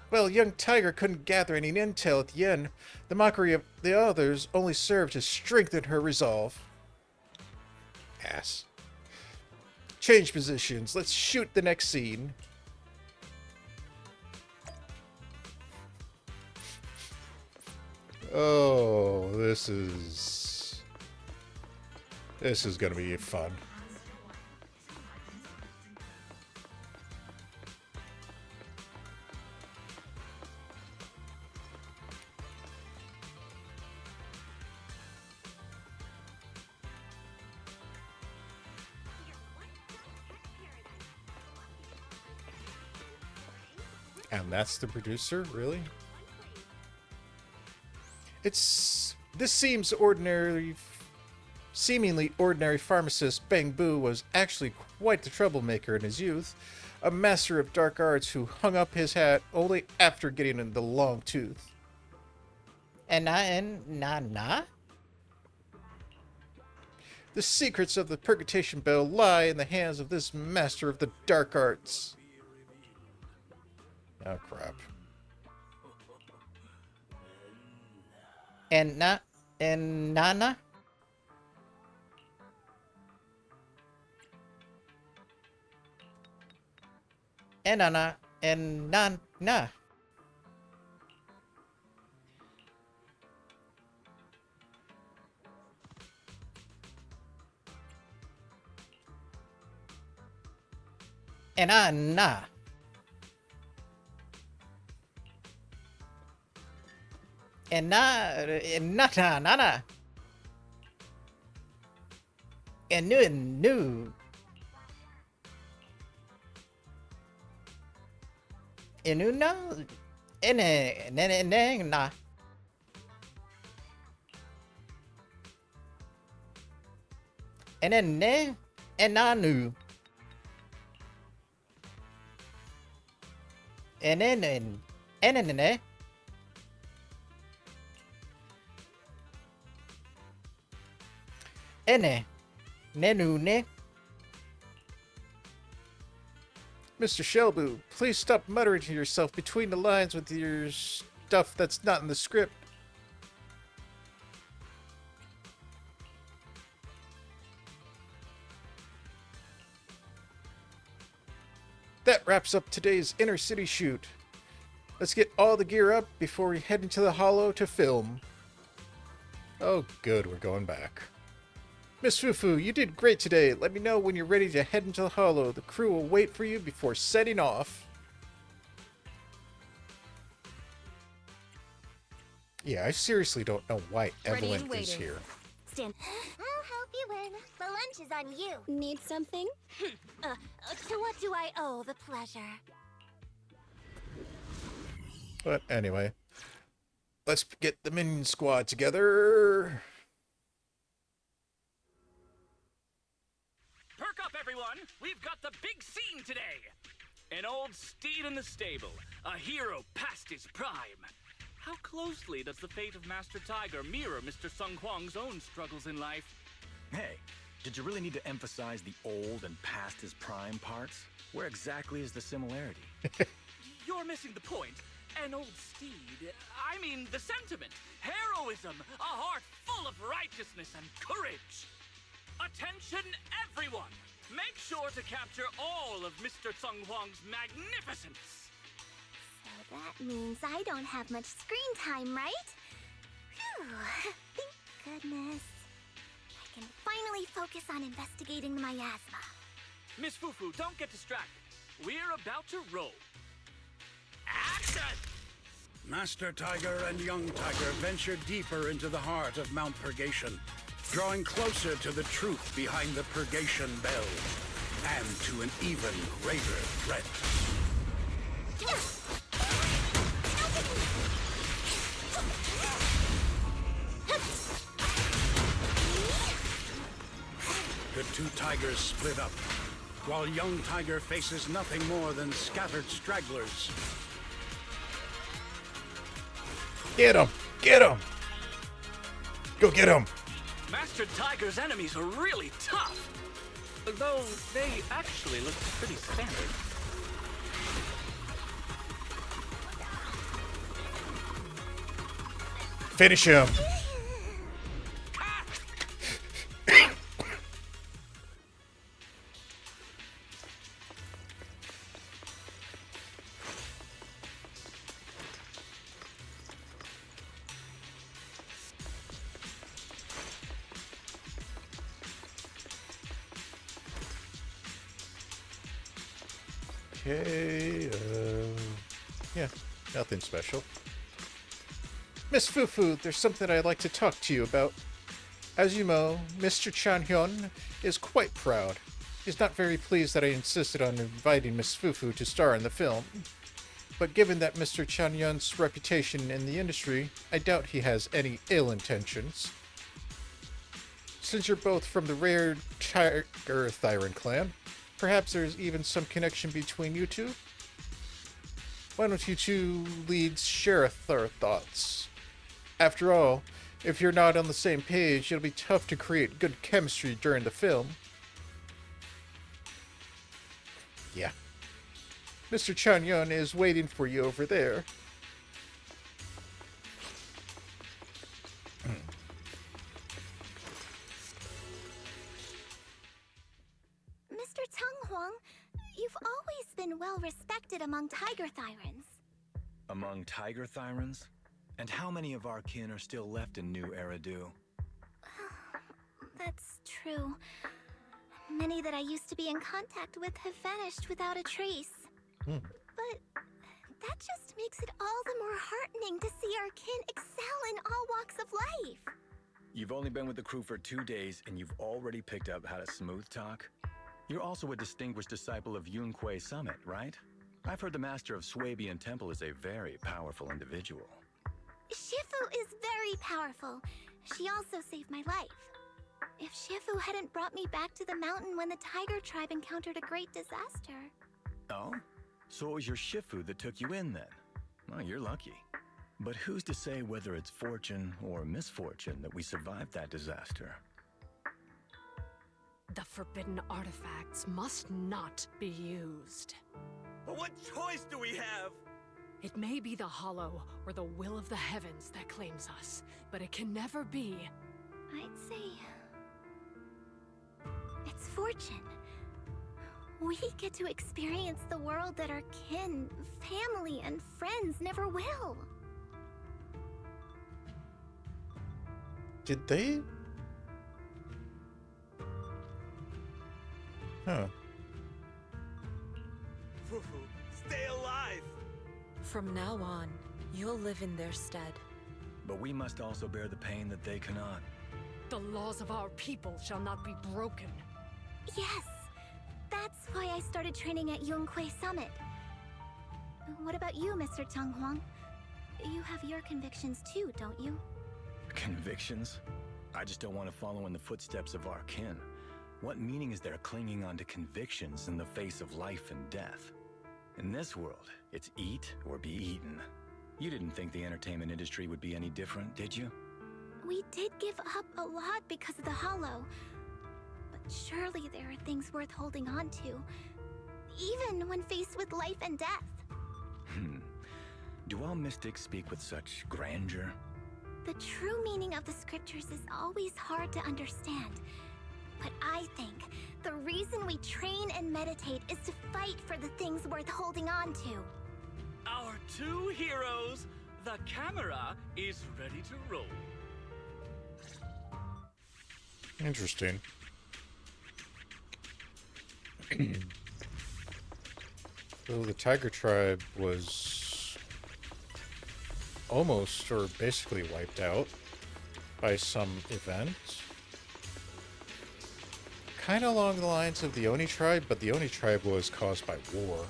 S1: Well, young Tiger couldn't gather any intel at the end. The mockery of the others only served to strengthen her resolve. Ass. Change positions. Let's shoot the next scene. Oh, this is gonna be fun. And that's the producer, really? This seems seemingly ordinary pharmacist Bang Boo was actually quite the troublemaker in his youth, a master of dark arts who hung up his hat only after getting the long tooth. The secrets of the Purgatation Bell lie in the hands of this master of the dark arts. Oh, crap. And Nana? And Nana. And Nana. And Anna. And Nana. And new. Inuna. Na. Enanu. Enene. Ene. Nenune. Mr. Shelbu, please stop muttering to yourself between the lines with your stuff that's not in the script. That wraps up today's Inner City shoot. Let's get all the gear up before we head into the Hollow to film. Oh good, we're going back. Miss FuFu, you did great today. Let me know when you're ready to head into the Hollow. The crew will wait for you before setting off. Yeah, I seriously don't know why Evelyn is here.
S3: Stand. I'll help you win. The lunch is on you. Need something? To what do I owe the pleasure?
S1: But anyway, let's get the minion squad together.
S7: Perk up, everyone! We've got the big scene today! An old steed in the stable, a hero past his prime. How closely does the fate of Master Tiger mirror Mr. Sung Kwang's own struggles in life?
S8: Hey, did you really need to emphasize the old and past his prime parts? Where exactly is the similarity?
S7: You're missing the point. An old steed, I mean the sentiment, heroism, a heart full of righteousness and courage. Attention, everyone! Make sure to capture all of Mr. Sung Kwang's magnificence!
S3: So that means I don't have much screen time, right? Phew, thank goodness. I can finally focus on investigating the miasma.
S7: Miss FuFu, don't get distracted. We're about to roll. Action!
S2: Master Tiger and Young Tiger venture deeper into the heart of Mount Purgation, drawing closer to the truth behind the Purgation Bell, and to an even greater threat. The two tigers split up, while Young Tiger faces nothing more than scattered stragglers.
S1: Get him! Get him! Go get him!
S7: Master Tiger's enemies are really tough, though they actually look pretty standard.
S1: Finish him! Okay, yeah, nothing special. Miss FuFu, there's something I'd like to talk to you about. As you know, Mr. Chanhyun is quite proud. He's not very pleased that I insisted on inviting Miss FuFu to star in the film. But given that Mr. Chanhyun's reputation in the industry, I doubt he has any ill intentions. Since you're both from the rare Tiger Thyron clan, perhaps there's even some connection between you two? Why don't you two leads share their thoughts? After all, if you're not on the same page, it'll be tough to create good chemistry during the film. Yeah. Mr. Chanhyun is waiting for you over there.
S3: Huang. You've always been well respected among Tiger Thyrans.
S8: Among Tiger Thyrans? And how many of our kin are still left in New Eridu?
S3: That's true. Many that I used to be in contact with have vanished without a trace. But that just makes it all the more heartening to see our kin excel in all walks of life.
S8: You've only been with the crew for 2 days, and you've already picked up how to smooth talk? You're also a distinguished disciple of Yun Summit, right? I've heard the master of Swabian Temple is a very powerful individual.
S3: Shifu is very powerful. She also saved my life. If Shifu hadn't brought me back to the mountain when the Tiger tribe encountered a great disaster...
S8: Oh? So it was your Shifu that took you in then? Well, you're lucky. But who's to say whether it's fortune or misfortune that we survived that disaster?
S12: The forbidden artifacts must not be used.
S10: But what choice do we have?
S12: It may be the Hollow or the will of the heavens that claims us, but it can never be...
S3: I'd say... it's fortune. We get to experience the world that our kin, family, and friends never will.
S1: Did they? Huh.
S10: FuFu, stay alive!
S11: From now on, you'll live in their stead.
S8: But we must also bear the pain that they cannot.
S12: The laws of our people shall not be broken.
S3: Yes! That's why I started training at Yun Summit. What about you, Mr. Chang Huang? You have your convictions too, don't you?
S8: Convictions? I just don't want to follow in the footsteps of our kin. What meaning is there clinging on to convictions in the face of life and death? In this world, it's eat or be eaten. You didn't think the entertainment industry would be any different, did you?
S3: We did give up a lot because of the Hollow. But surely there are things worth holding on to, even when faced with life and death.
S8: Do all mystics speak with such grandeur?
S3: The true meaning of the scriptures is always hard to understand. But I think the reason we train and meditate is to fight for the things worth holding on to.
S7: Our two heroes, the camera is ready to roll.
S1: Interesting. So the Tiger tribe was almost or basically wiped out by some event. Kind of along the lines of the Oni tribe, but the Oni tribe was caused by war.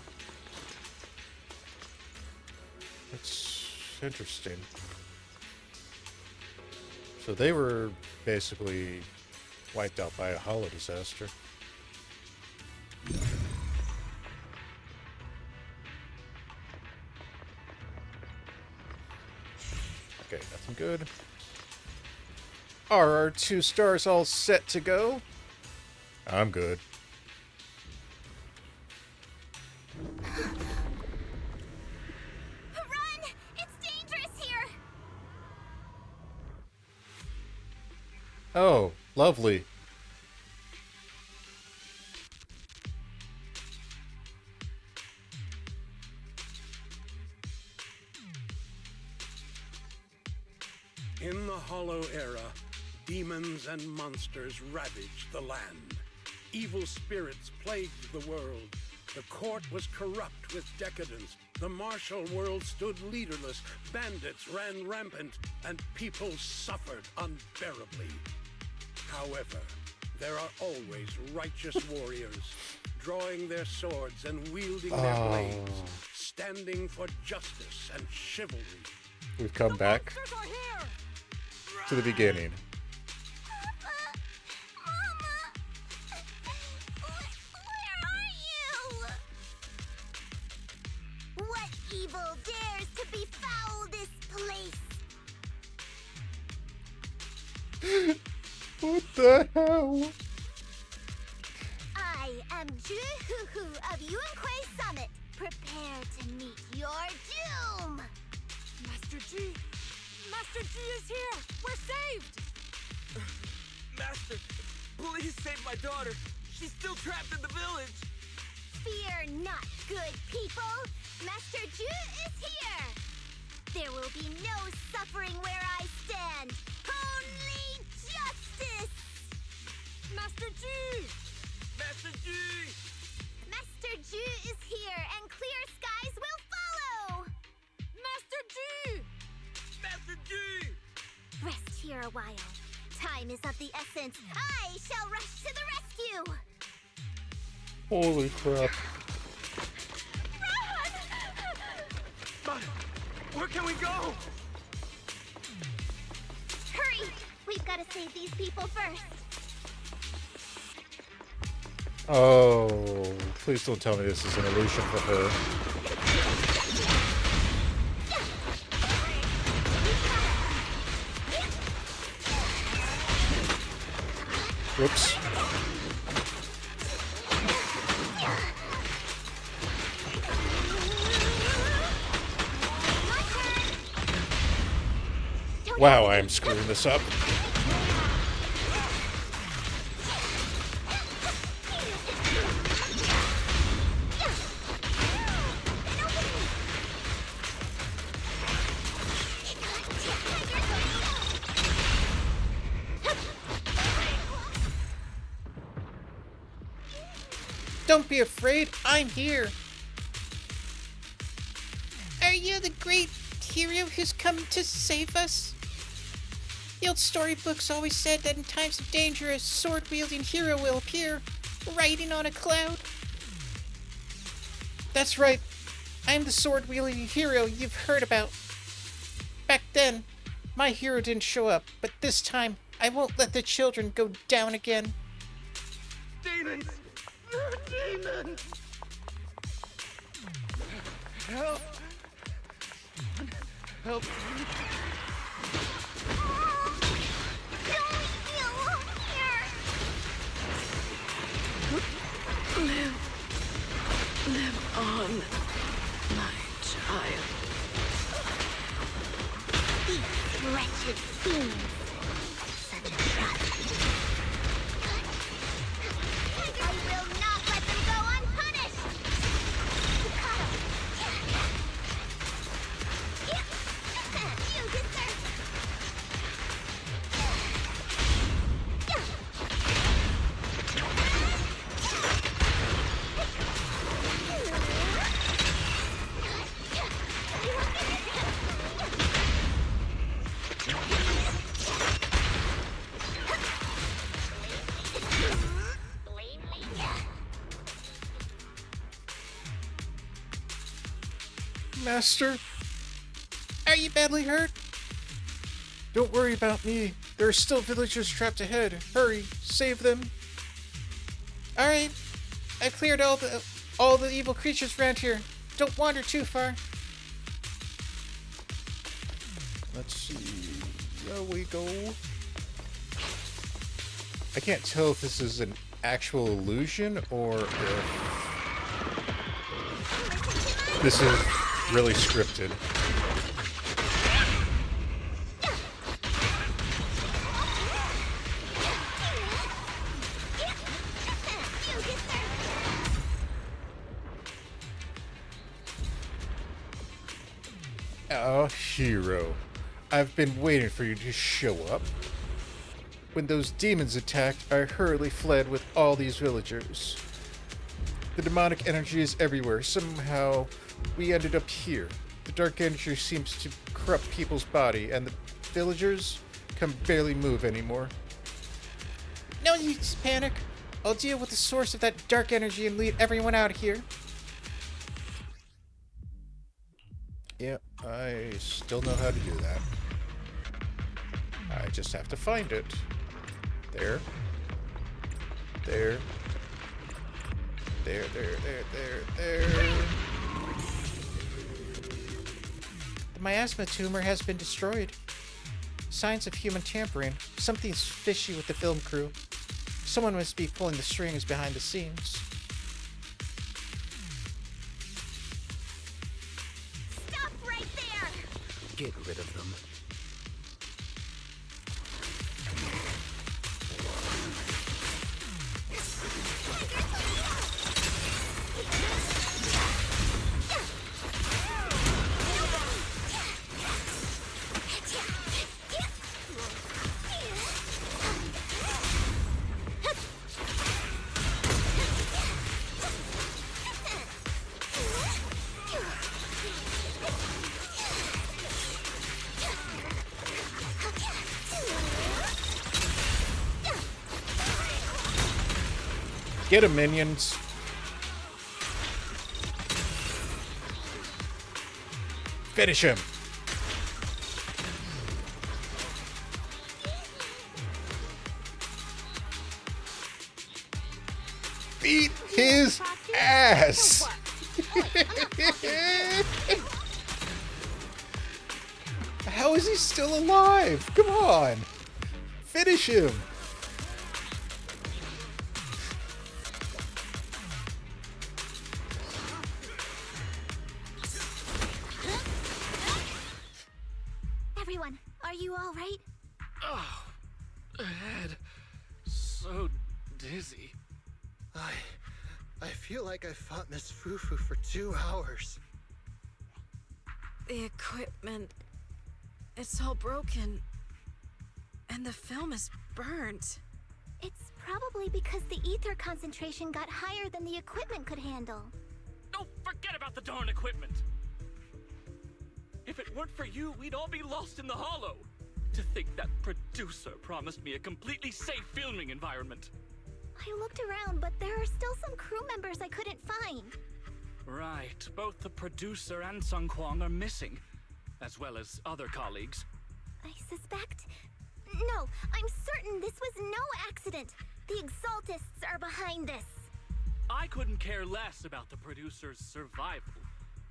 S1: It's interesting. So they were basically wiped out by a hollow disaster. Okay, nothing good. Are our 2 stars all set to go? I'm good.
S3: Run! It's dangerous here!
S1: Oh, lovely.
S2: In the Hollow Era, demons and monsters ravaged the land. Evil spirits plagued the world. The court was corrupt with decadence. The martial world stood leaderless. Bandits ran rampant, and people suffered unbearably. However, there are always righteous warriors, drawing their swords and wielding their blades, standing for justice and chivalry.
S1: We've come back to the beginning.
S3: What evil dares to befoul this place?
S1: What the hell?
S3: I am Ju FuFu of Yun Summit. Prepare to meet your doom.
S12: Master G! Master G is here! We're saved!
S10: Master, please save my daughter. She's still trapped in the village.
S3: Fear not, good people. Master Ju is here. There will be no suffering where I stand. Only justice.
S9: Master Ju!
S10: Master G!
S3: Master Ju is here, and clear skies will follow.
S9: Master Ju!
S10: Master G!
S3: Rest here a while. Time is of the essence. I shall rush to the rescue.
S1: Holy crap.
S10: But where can we go?
S3: Hurry! We've got to save these people first.
S1: Oh, please don't tell me this is an illusion for her. Whoops. Wow, I'm screwing this up. Don't be afraid, I'm here.
S13: Are you the great hero who's come to save us? The old storybooks always said that in times of danger, a sword-wielding hero will appear, riding on a cloud.
S1: That's right. I'm the sword-wielding hero you've heard about. Back then, my hero didn't show up, but this time, I won't let the children go down again.
S10: Demons! Demons! Help! Help me!
S14: Live on, my child.
S3: These wretched fiends. Such a trap. I will not let them go unpunished. You deserve.
S1: Master?
S13: Are you badly hurt?
S1: Don't worry about me. There are still villagers trapped ahead. Hurry, save them.
S13: Alright. I cleared all the evil creatures around here. Don't wander too far.
S1: Let's see. There we go. I can't tell if this is an actual illusion or if this is really scripted. Oh, hero. I've been waiting for you to show up. When those demons attacked, I hurriedly fled with all these villagers. The demonic energy is everywhere. Somehow, we ended up here. The dark energy seems to corrupt people's body, and the villagers can barely move anymore.
S13: No need to panic. I'll deal with the source of that dark energy and lead everyone out of here.
S1: Yeah, I still know how to do that. I just have to find it. There. There. There.
S13: The miasma tumor has been destroyed. Signs of human tampering. Something's fishy with the film crew. Someone must be pulling the strings behind the scenes.
S3: Stop right there!
S5: Get rid of them.
S1: Get him, minions. Finish him. Beat his ass. How is he still alive? Come on. Finish him.
S3: Everyone, are you all right?
S7: Oh, head. So dizzy.
S4: I feel like I fought Miss FuFu for 2 hours.
S9: The equipment... it's all broken. And the film is burnt.
S3: It's probably because the ether concentration got higher than the equipment could handle.
S7: Oh, forget about the darn equipment! If it weren't for you, we'd all be lost in the hollow. To think that producer promised me a completely safe filming environment.
S3: I looked around, but there are still some crew members I couldn't find.
S7: Right, both the producer and Sung Kwang are missing, as well as other colleagues.
S3: I suspect... No, I'm certain this was no accident. The Exaltists are behind this.
S7: I couldn't care less about the producer's survival,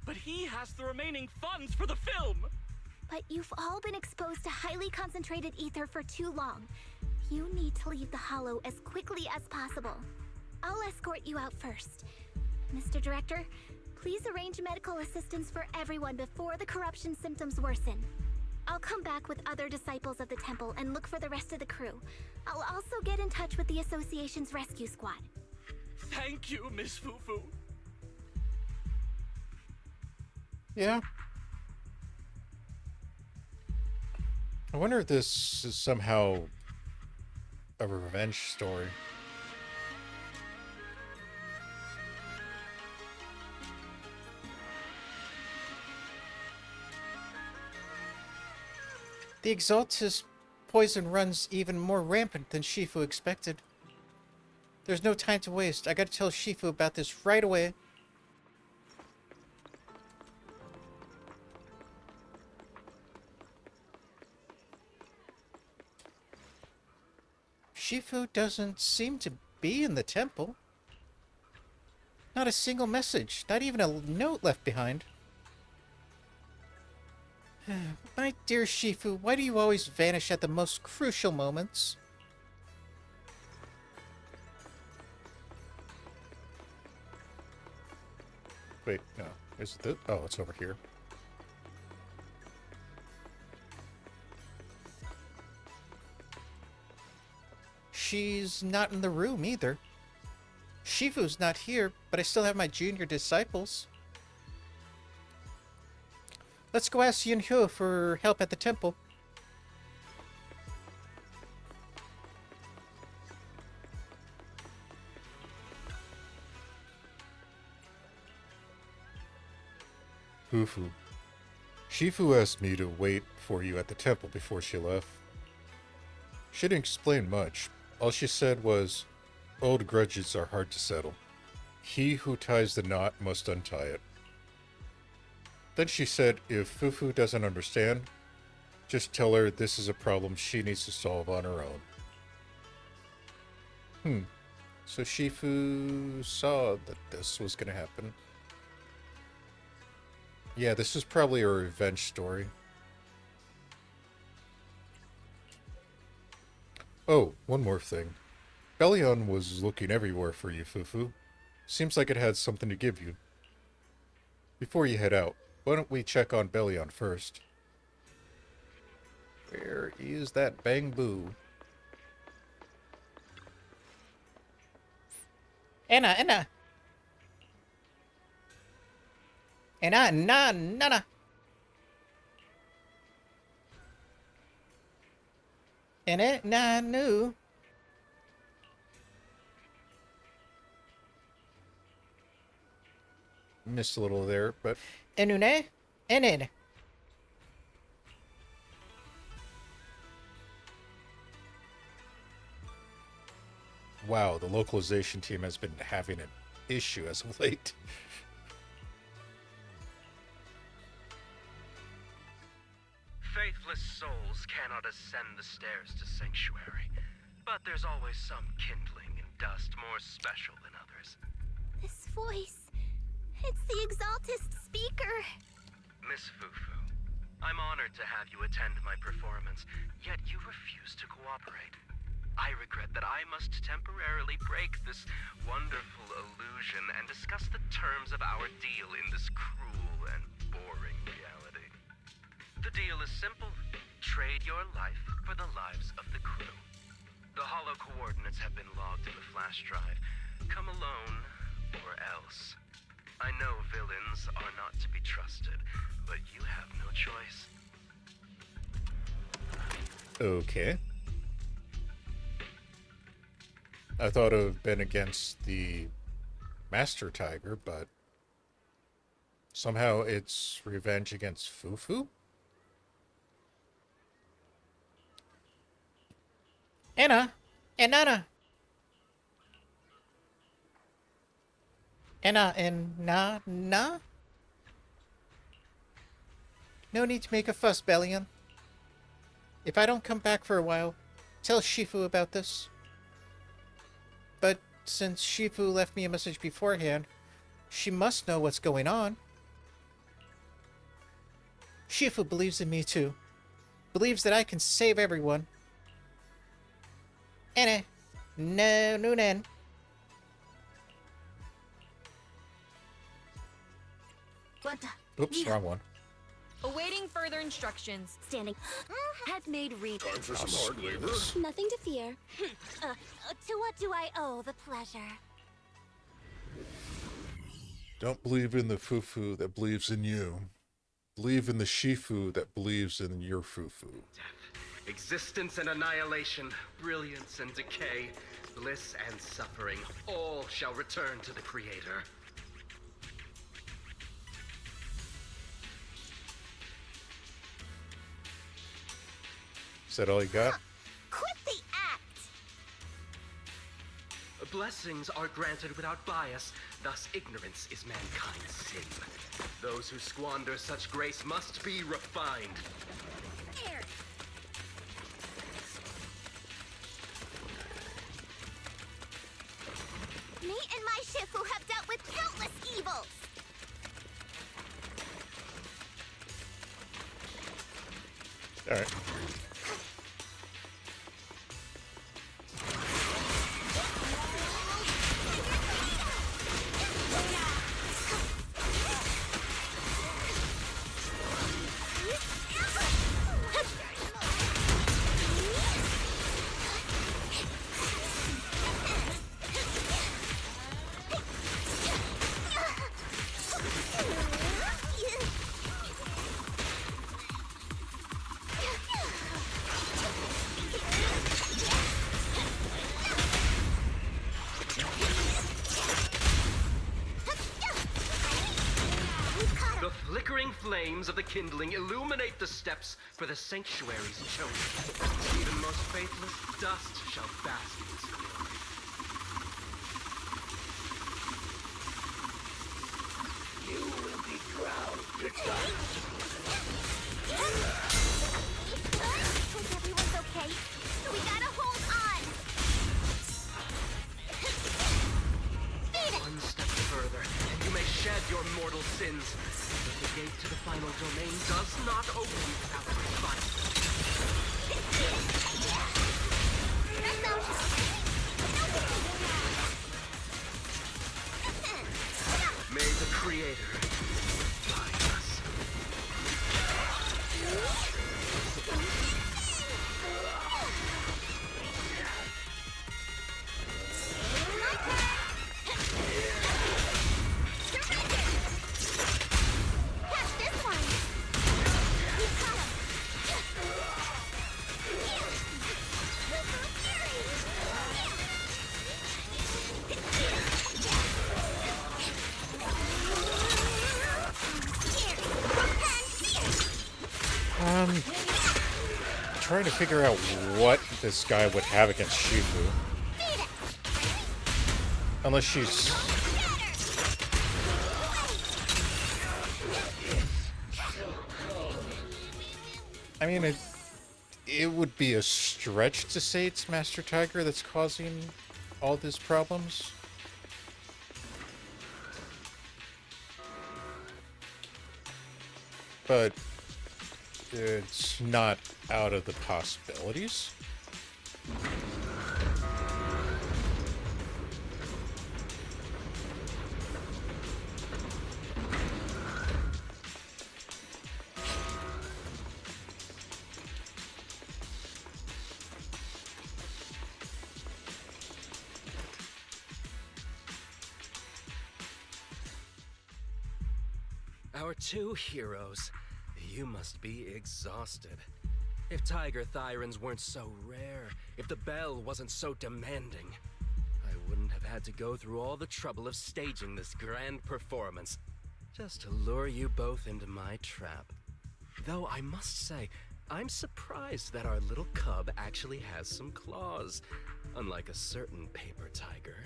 S7: but he has the remaining funds for the film!
S3: But you've all been exposed to highly concentrated ether for too long. You need to leave the hollow as quickly as possible. I'll escort you out first. Mr. Director, please arrange medical assistance for everyone before the corruption symptoms worsen. I'll come back with other disciples of the temple and look for the rest of the crew. I'll also get in touch with the association's rescue squad.
S7: Thank you, Miss FuFu.
S1: Yeah. I wonder if this is somehow a revenge story. The Exaltus poison runs even more rampant than Shifu expected. There's no time to waste. I gotta tell Shifu about this right away. Shifu doesn't seem to be in the temple. Not a single message, not even a note left behind. My dear Shifu, why do you always vanish at the most crucial moments? Wait, no. Is it oh, it's over here. She's not in the room either. Shifu's not here, but I still have my junior disciples. Let's go ask Ju FuFu for help at the temple. FuFu. Shifu asked me to wait for you at the temple before she left. She didn't explain much. All she said was, old grudges are hard to settle. He who ties the knot must untie it. Then she said if FuFu doesn't understand, just tell her this is a problem she needs to solve on her own. So Shifu saw that this was going to happen. Yeah, this is probably a revenge story. Oh, one more thing. Bellion was looking everywhere for you, FuFu. Seems like it had something to give you. Before you head out, why don't we check on Bellion first? Where is that Bang Boo? Anna! Anna! Na! Anna, na, no. Missed a little there, but... Enune? Enin. Wow, the localization team has been having an issue as of late.
S15: Faithless souls cannot ascend the stairs to Sanctuary, but there's always some kindling in dust more special than others.
S3: This voice, it's the Exaltist speaker.
S15: Miss FuFu, I'm honored to have you attend my performance, yet you refuse to cooperate. I regret that I must temporarily break this wonderful illusion and discuss the terms of our deal in this cruel and boring reality. The deal is simple. Trade your life for the lives of the crew. The hollow coordinates have been logged in the flash drive. Come alone, or else. I know villains are not to be trusted, but you have no choice.
S1: Okay. I thought it would have been against the Master Tiger, but somehow it's revenge against FuFu?
S13: Anna! Anna! Anna and Na? No need to make a fuss, Bellion. If I don't come back for a while, tell Shifu about this. But since Shifu left me a message beforehand, she must know what's going on. Shifu believes in me too. Believes that I can save everyone. Anna, no, Nunan.
S1: Oops, wrong one.
S9: Awaiting further instructions.
S3: Standing. Have made read.
S6: Time for some hard labor.
S3: Nothing to fear. To what do I owe the pleasure?
S1: Don't believe in the FuFu that believes in you. Believe in the Shifu that believes in your FuFu.
S15: Existence and annihilation, brilliance and decay, bliss and suffering, all shall return to the Creator.
S1: Is that all you got?
S3: Quit the act!
S15: Blessings are granted without bias, thus ignorance is mankind's sin. Those who squander such grace must be refined.
S3: There. Me and my Shifu have dealt with countless evils.
S1: All right.
S15: The flickering flames of the kindling illuminate the steps for the sanctuary's chosen. Even most faithless dust shall bask in its glory.
S6: You will be ground to dust.
S3: Hope everyone's okay. We gotta hold on.
S15: One step further, and you may shed your mortal sins. But the gate to the final domain does not open without refinement. May the Creator guide us.
S3: Catch this one. You caught him.
S1: Trying to figure out what this guy would have against Shifu. Unless she's... I mean, it would be a stretch to say it's Master Tiger that's causing all these problems. But it's not out of the possibilities.
S15: Our two heroes. You must be exhausted. If Tiger Thyrans weren't so rare, if the bell wasn't so demanding, I wouldn't have had to go through all the trouble of staging this grand performance just to lure you both into my trap. Though I must say, I'm surprised that our little cub actually has some claws, unlike a certain paper tiger.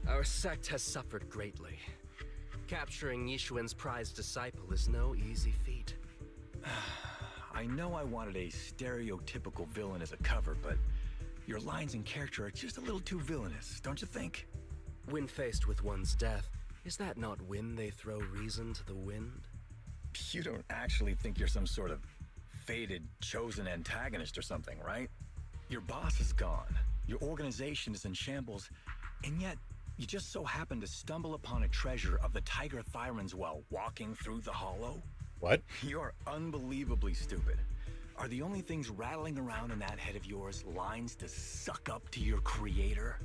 S15: Our sect has suffered greatly. Capturing Yishuan's prized disciple is no easy feat.
S8: I know I wanted a stereotypical villain as a cover, but your lines and character are just a little too villainous, don't you think?
S15: When faced with one's death, is that not when they throw reason to the wind?
S8: You don't actually think you're some sort of fated, chosen antagonist or something, right? Your boss is gone, your organization is in shambles, and yet you just so happen to stumble upon a treasure of the Tiger Thyrans while walking through the hollow?
S1: What?
S8: You're unbelievably stupid. Are the only things rattling around in that head of yours lines to suck up to your creator?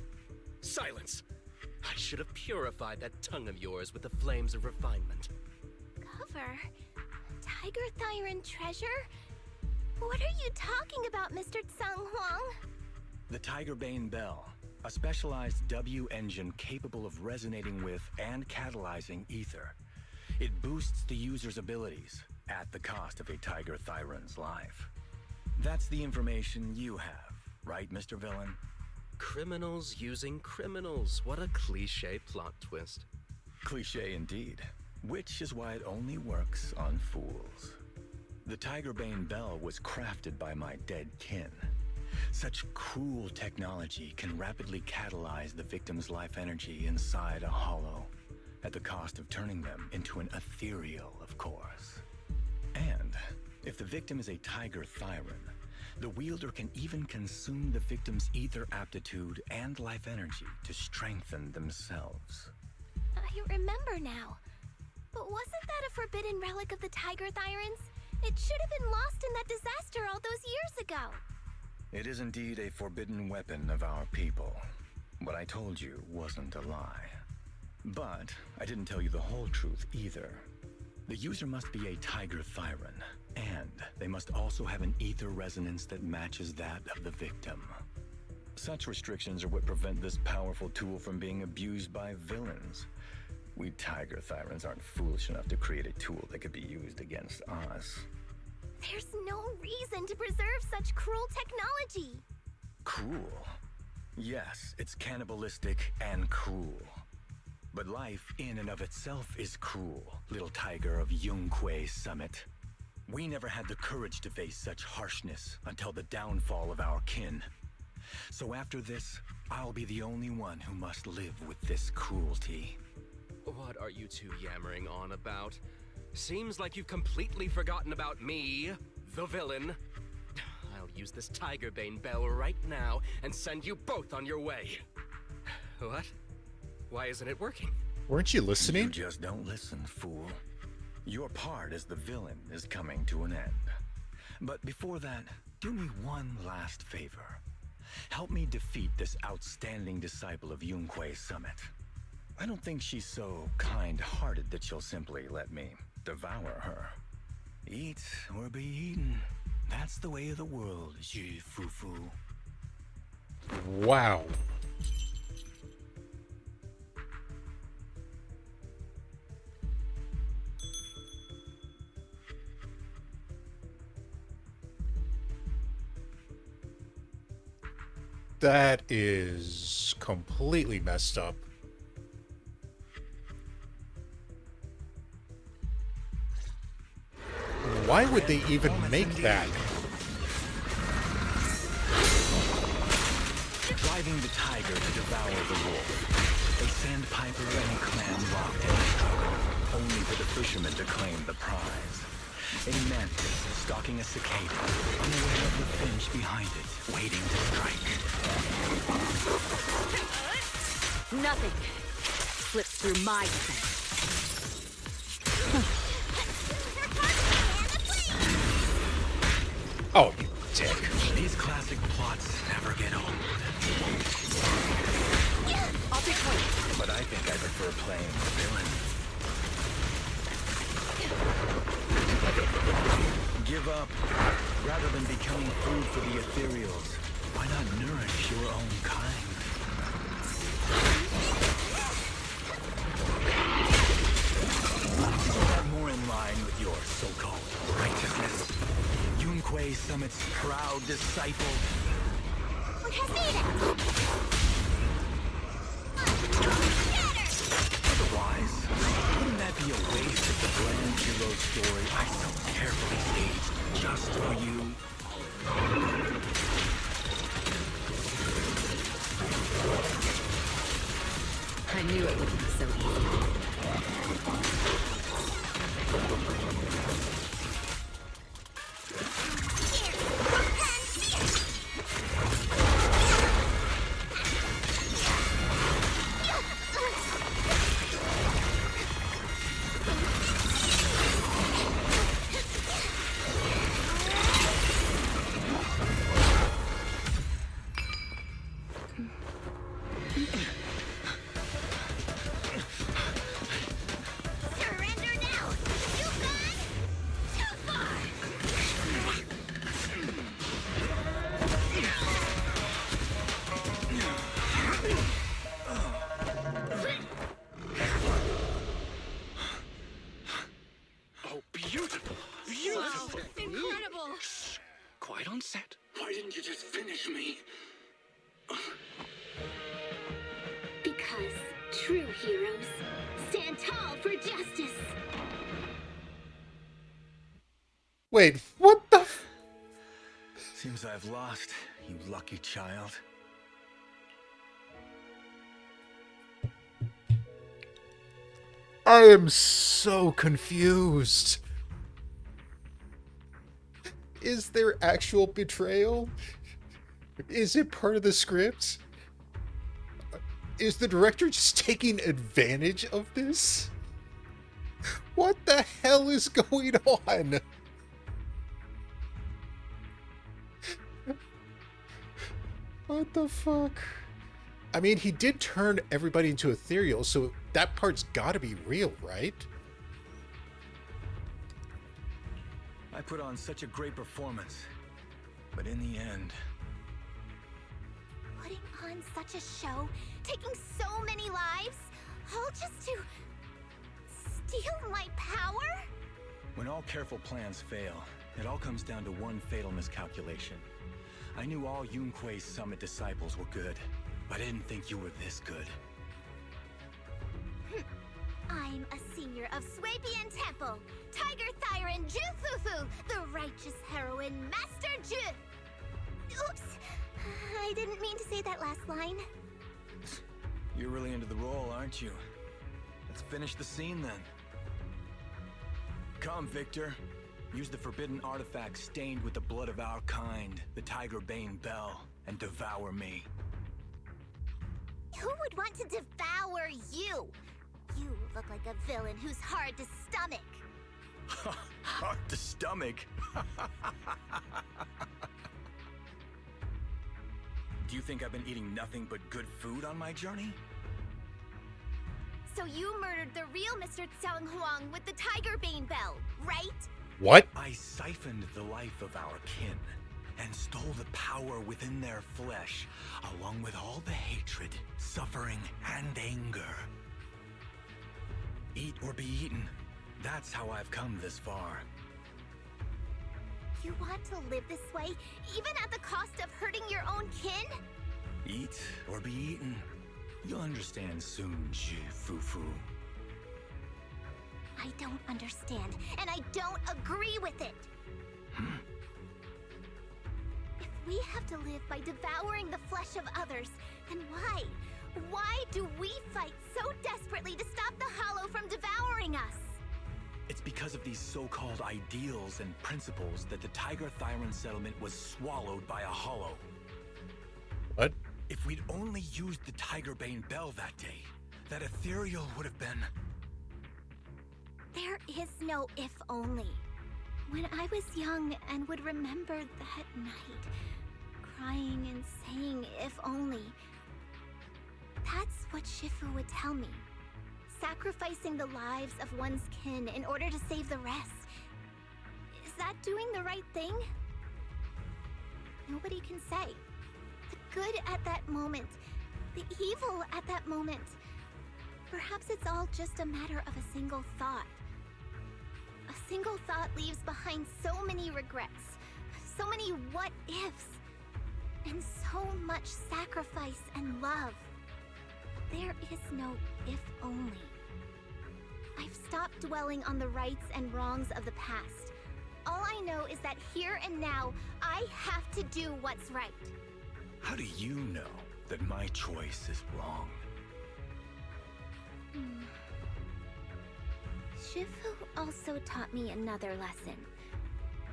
S15: Silence! I should have purified that tongue of yours with the flames of refinement.
S3: Cover? Tiger Thyran treasure? What are you talking about, Mr. Tsung Huang?
S8: The Tigerbane Bell, a specialized W engine capable of resonating with and catalyzing ether. It boosts the user's abilities at the cost of a Tiger Thyran's life. That's the information you have, right, Mr. Villain?
S15: Criminals using criminals. What a cliche plot twist.
S8: Cliche indeed, which is why it only works on fools. The Tigerbane Bell was crafted by my dead kin. Such cruel technology can rapidly catalyze the victim's life energy inside a hollow, at the cost of turning them into an ethereal, of course. And if the victim is a Tiger Thyran, the wielder can even consume the victim's ether aptitude and life energy to strengthen themselves.
S3: I remember now. But wasn't that a forbidden relic of the Tiger Thyrans? It should have been lost in that disaster all those years ago.
S8: It is indeed a forbidden weapon of our people. What I told you wasn't a lie. But I didn't tell you the whole truth either. The user must be a Tiger Thyran, and they must also have an ether resonance that matches that of the victim. Such restrictions are what prevent this powerful tool from being abused by villains. We Tiger Thyrans aren't foolish enough to create a tool that could be used against us.
S3: There's no reason to preserve such cruel technology.
S8: Cruel? Yes, it's cannibalistic and cruel. But life in and of itself is cruel, little tiger of Yunque Summit. We never had the courage to face such harshness until the downfall of our kin. So after this, I'll be the only one who must live with this cruelty.
S15: What are you two yammering on about? Seems like you've completely forgotten about me, the villain. I'll use this Tigerbane Bell right now and send you both on your way. What? Why isn't it working?
S1: Weren't you listening?
S8: You just don't listen, fool. Your part as the villain is coming to an end. But before that, do me one last favor. Help me defeat this outstanding disciple of Yunque Summit. I don't think she's so kind-hearted that she'll simply let me devour her. Eat or be eaten. That's the way of the world, Ju FuFu.
S1: Wow. That is completely messed up. Why would they even make that?
S8: Driving the tiger to devour the wolf. A sandpiper and a clan locked in a struggle, only for the fishermen to claim the prize. A mantis stalking a cicada, unaware of the finch behind it, waiting to strike.
S9: Nothing slips through my defense.
S1: Oh, you dick.
S8: These classic plots never get old.
S9: I'll be quick.
S8: But I think I prefer playing the villain. Give up. Rather than becoming food for the ethereals, why not nourish your own kind? Isn't that more in line with your so-called righteousness? Yunquei Summit's proud disciple. Otherwise, wouldn't that be a waste of the grand hero story I so carefully staged just for you?
S9: I knew it wouldn't be so easy.
S6: Quite on set. Why didn't you just finish me?
S3: Because true heroes stand tall for justice.
S1: Wait, what the f-
S8: Seems I've lost, you lucky child.
S1: I am so confused. Is there actual betrayal? Is it part of the script? Is the director just taking advantage of this? What the hell is going on? What the fuck? I mean, he did turn everybody into ethereal, so that part's gotta be real, right?
S8: I put on such a great performance, but in the end...
S3: Putting on such a show, taking so many lives, all just to steal my power?
S8: When all careful plans fail, it all comes down to one fatal miscalculation. I knew all Yunquei Summit disciples were good, but I didn't think you were this good.
S3: I'm a senior of Swabian Temple, Tiger Thyron Ju FuFu, the righteous heroine, Master Ju. Oops, I didn't mean to say that last line.
S8: You're really into the role, aren't you? Let's finish the scene then. Come, Victor. Use the forbidden artifact stained with the blood of our kind, the Tiger Bane Bell, and devour me.
S3: Who would want to devour you? You look like a villain who's hard to stomach.
S8: Hard to stomach? Do you think I've been eating nothing but good food on my journey?
S3: So you murdered the real Mr. Tsang Huang with the Tiger Bane Bell, right?
S1: What?
S8: I siphoned the life of our kin and stole the power within their flesh, along with all the hatred, suffering, and anger. Eat or be eaten. That's how I've come this far.
S3: You want to live this way, even at the cost of hurting your own kin?
S8: Eat or be eaten. You'll understand soon, Ju FuFu.
S3: I don't understand, and I don't agree with it. If we have to live by devouring the flesh of others, then why? Why do we fight so desperately to stop the Hollow from devouring us?
S8: It's because of these so-called ideals and principles that the Tiger Thyron settlement was swallowed by a Hollow.
S1: What?
S8: If we'd only used the Tigerbane Bell that day, that ethereal would have been...
S3: There is no if only. When I was young and would remember that night, crying and saying if only, that's what Shifu would tell me. Sacrificing the lives of one's kin in order to save the rest. Is that doing the right thing? Nobody can say. The good at that moment, the evil at that moment. Perhaps it's all just a matter of a single thought. A single thought leaves behind so many regrets, so many what-ifs, and so much sacrifice and love. There is no if only. I've stopped dwelling on the rights and wrongs of the past. All I know is that here and now, I have to do what's right.
S8: How do you know that my choice is wrong?
S3: Shifu also taught me another lesson.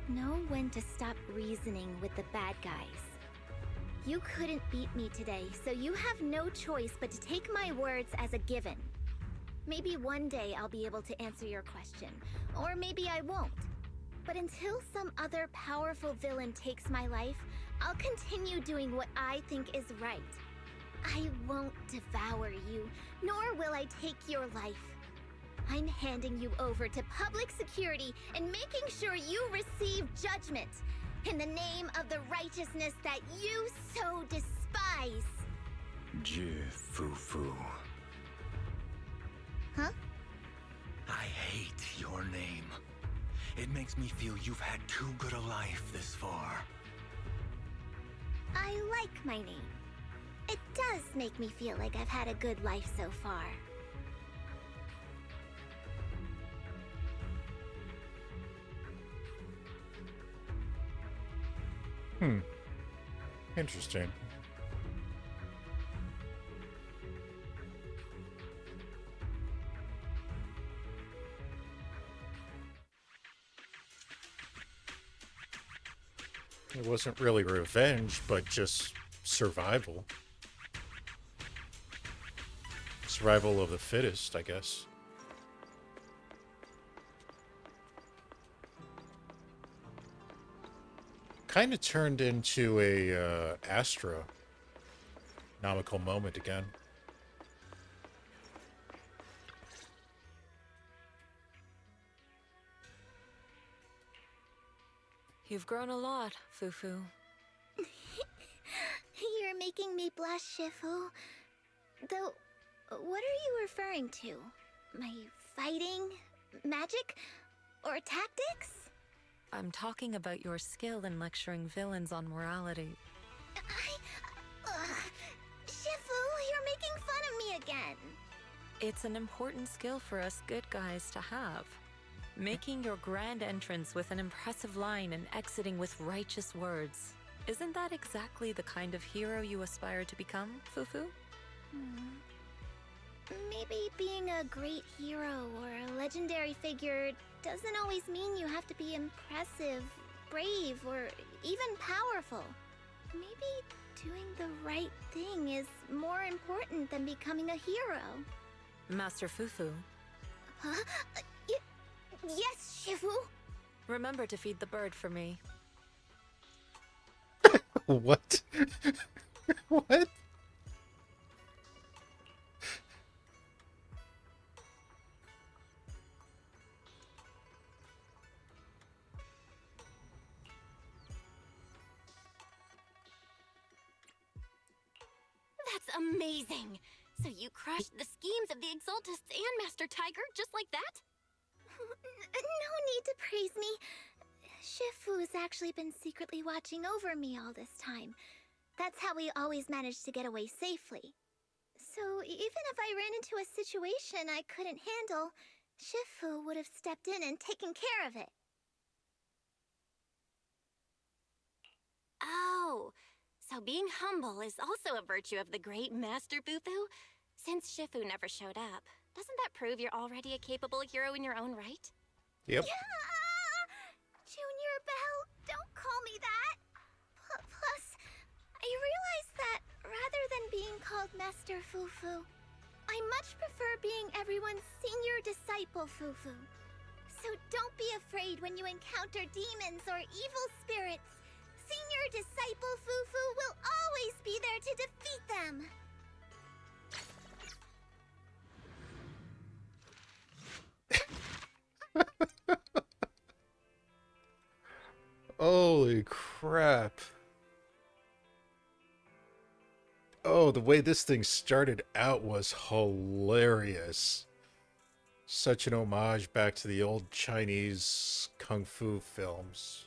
S3: Know when to stop reasoning with the bad guys. You couldn't beat me today, so you have no choice but to take my words as a given. Maybe one day I'll be able to answer your question, or maybe I won't. But until some other powerful villain takes my life, I'll continue doing what I think is right. I won't devour you, nor will I take your life. I'm handing you over to public security and making sure you receive judgment in the name of the righteousness that you so despise.
S8: Ju FuFu.
S3: Huh?
S8: I hate your name. It makes me feel you've had too good a life this far.
S3: I like my name. It does make me feel like I've had a good life so far.
S1: Interesting. It wasn't really revenge, but just survival. Survival of the fittest, I guess. Kind of turned into a astronomical moment again.
S11: You've grown a lot, FuFu.
S3: You're making me blush, Shifu. Though, what are you referring to? My fighting? Magic? Or tactics?
S11: I'm talking about your skill in lecturing villains on morality.
S3: Shifu, you're making fun of me again.
S11: It's an important skill for us good guys to have. Making your grand entrance with an impressive line and exiting with righteous words. Isn't that exactly the kind of hero you aspire to become, FuFu?
S3: Maybe being a great hero or a legendary figure doesn't always mean you have to be impressive, brave, or even powerful. Maybe doing the right thing is more important than becoming a hero.
S11: Master FuFu.
S3: Huh? Yes, Shifu.
S11: Remember to feed the bird for me.
S1: What? What?
S16: That's amazing! So you crushed the schemes of the Exaltists and Master Tiger just like that?
S3: No need to praise me. Shifu's actually been secretly watching over me all this time. That's how we always managed to get away safely. So even if I ran into a situation I couldn't handle, Shifu would have stepped in and taken care of it.
S16: Oh, so being humble is also a virtue of the great Master FuFu? Since Shifu never showed up, doesn't that prove you're already a capable hero in your own right?
S1: Yep.
S3: Junior Belle, don't call me that. Plus, I realize that rather than being called Master FuFu, I much prefer being everyone's senior disciple FuFu. So don't be afraid when you encounter demons or evil spirits. Senior disciple FuFu will always be there to defeat them.
S1: Holy crap. Oh, the way this thing started out was hilarious. Such an homage back to the old Chinese kung fu films.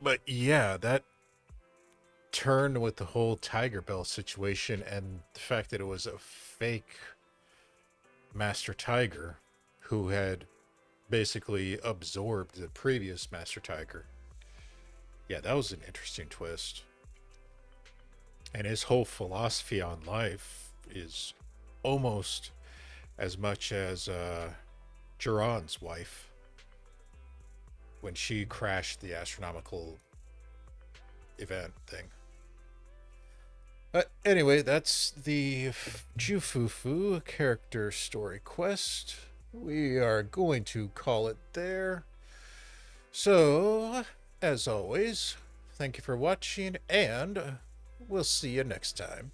S1: But yeah, that turn with the whole Tiger Bell situation and the fact that it was a fake Master Tiger who had basically absorbed the previous Master Tiger. Yeah, that was an interesting twist. And his whole philosophy on life is almost as much as Jiran's wife when she crashed the astronomical event thing. But anyway, that's the Ju FuFu character story quest. We are going to call it there. So, as always, thank you for watching, and we'll see you next time.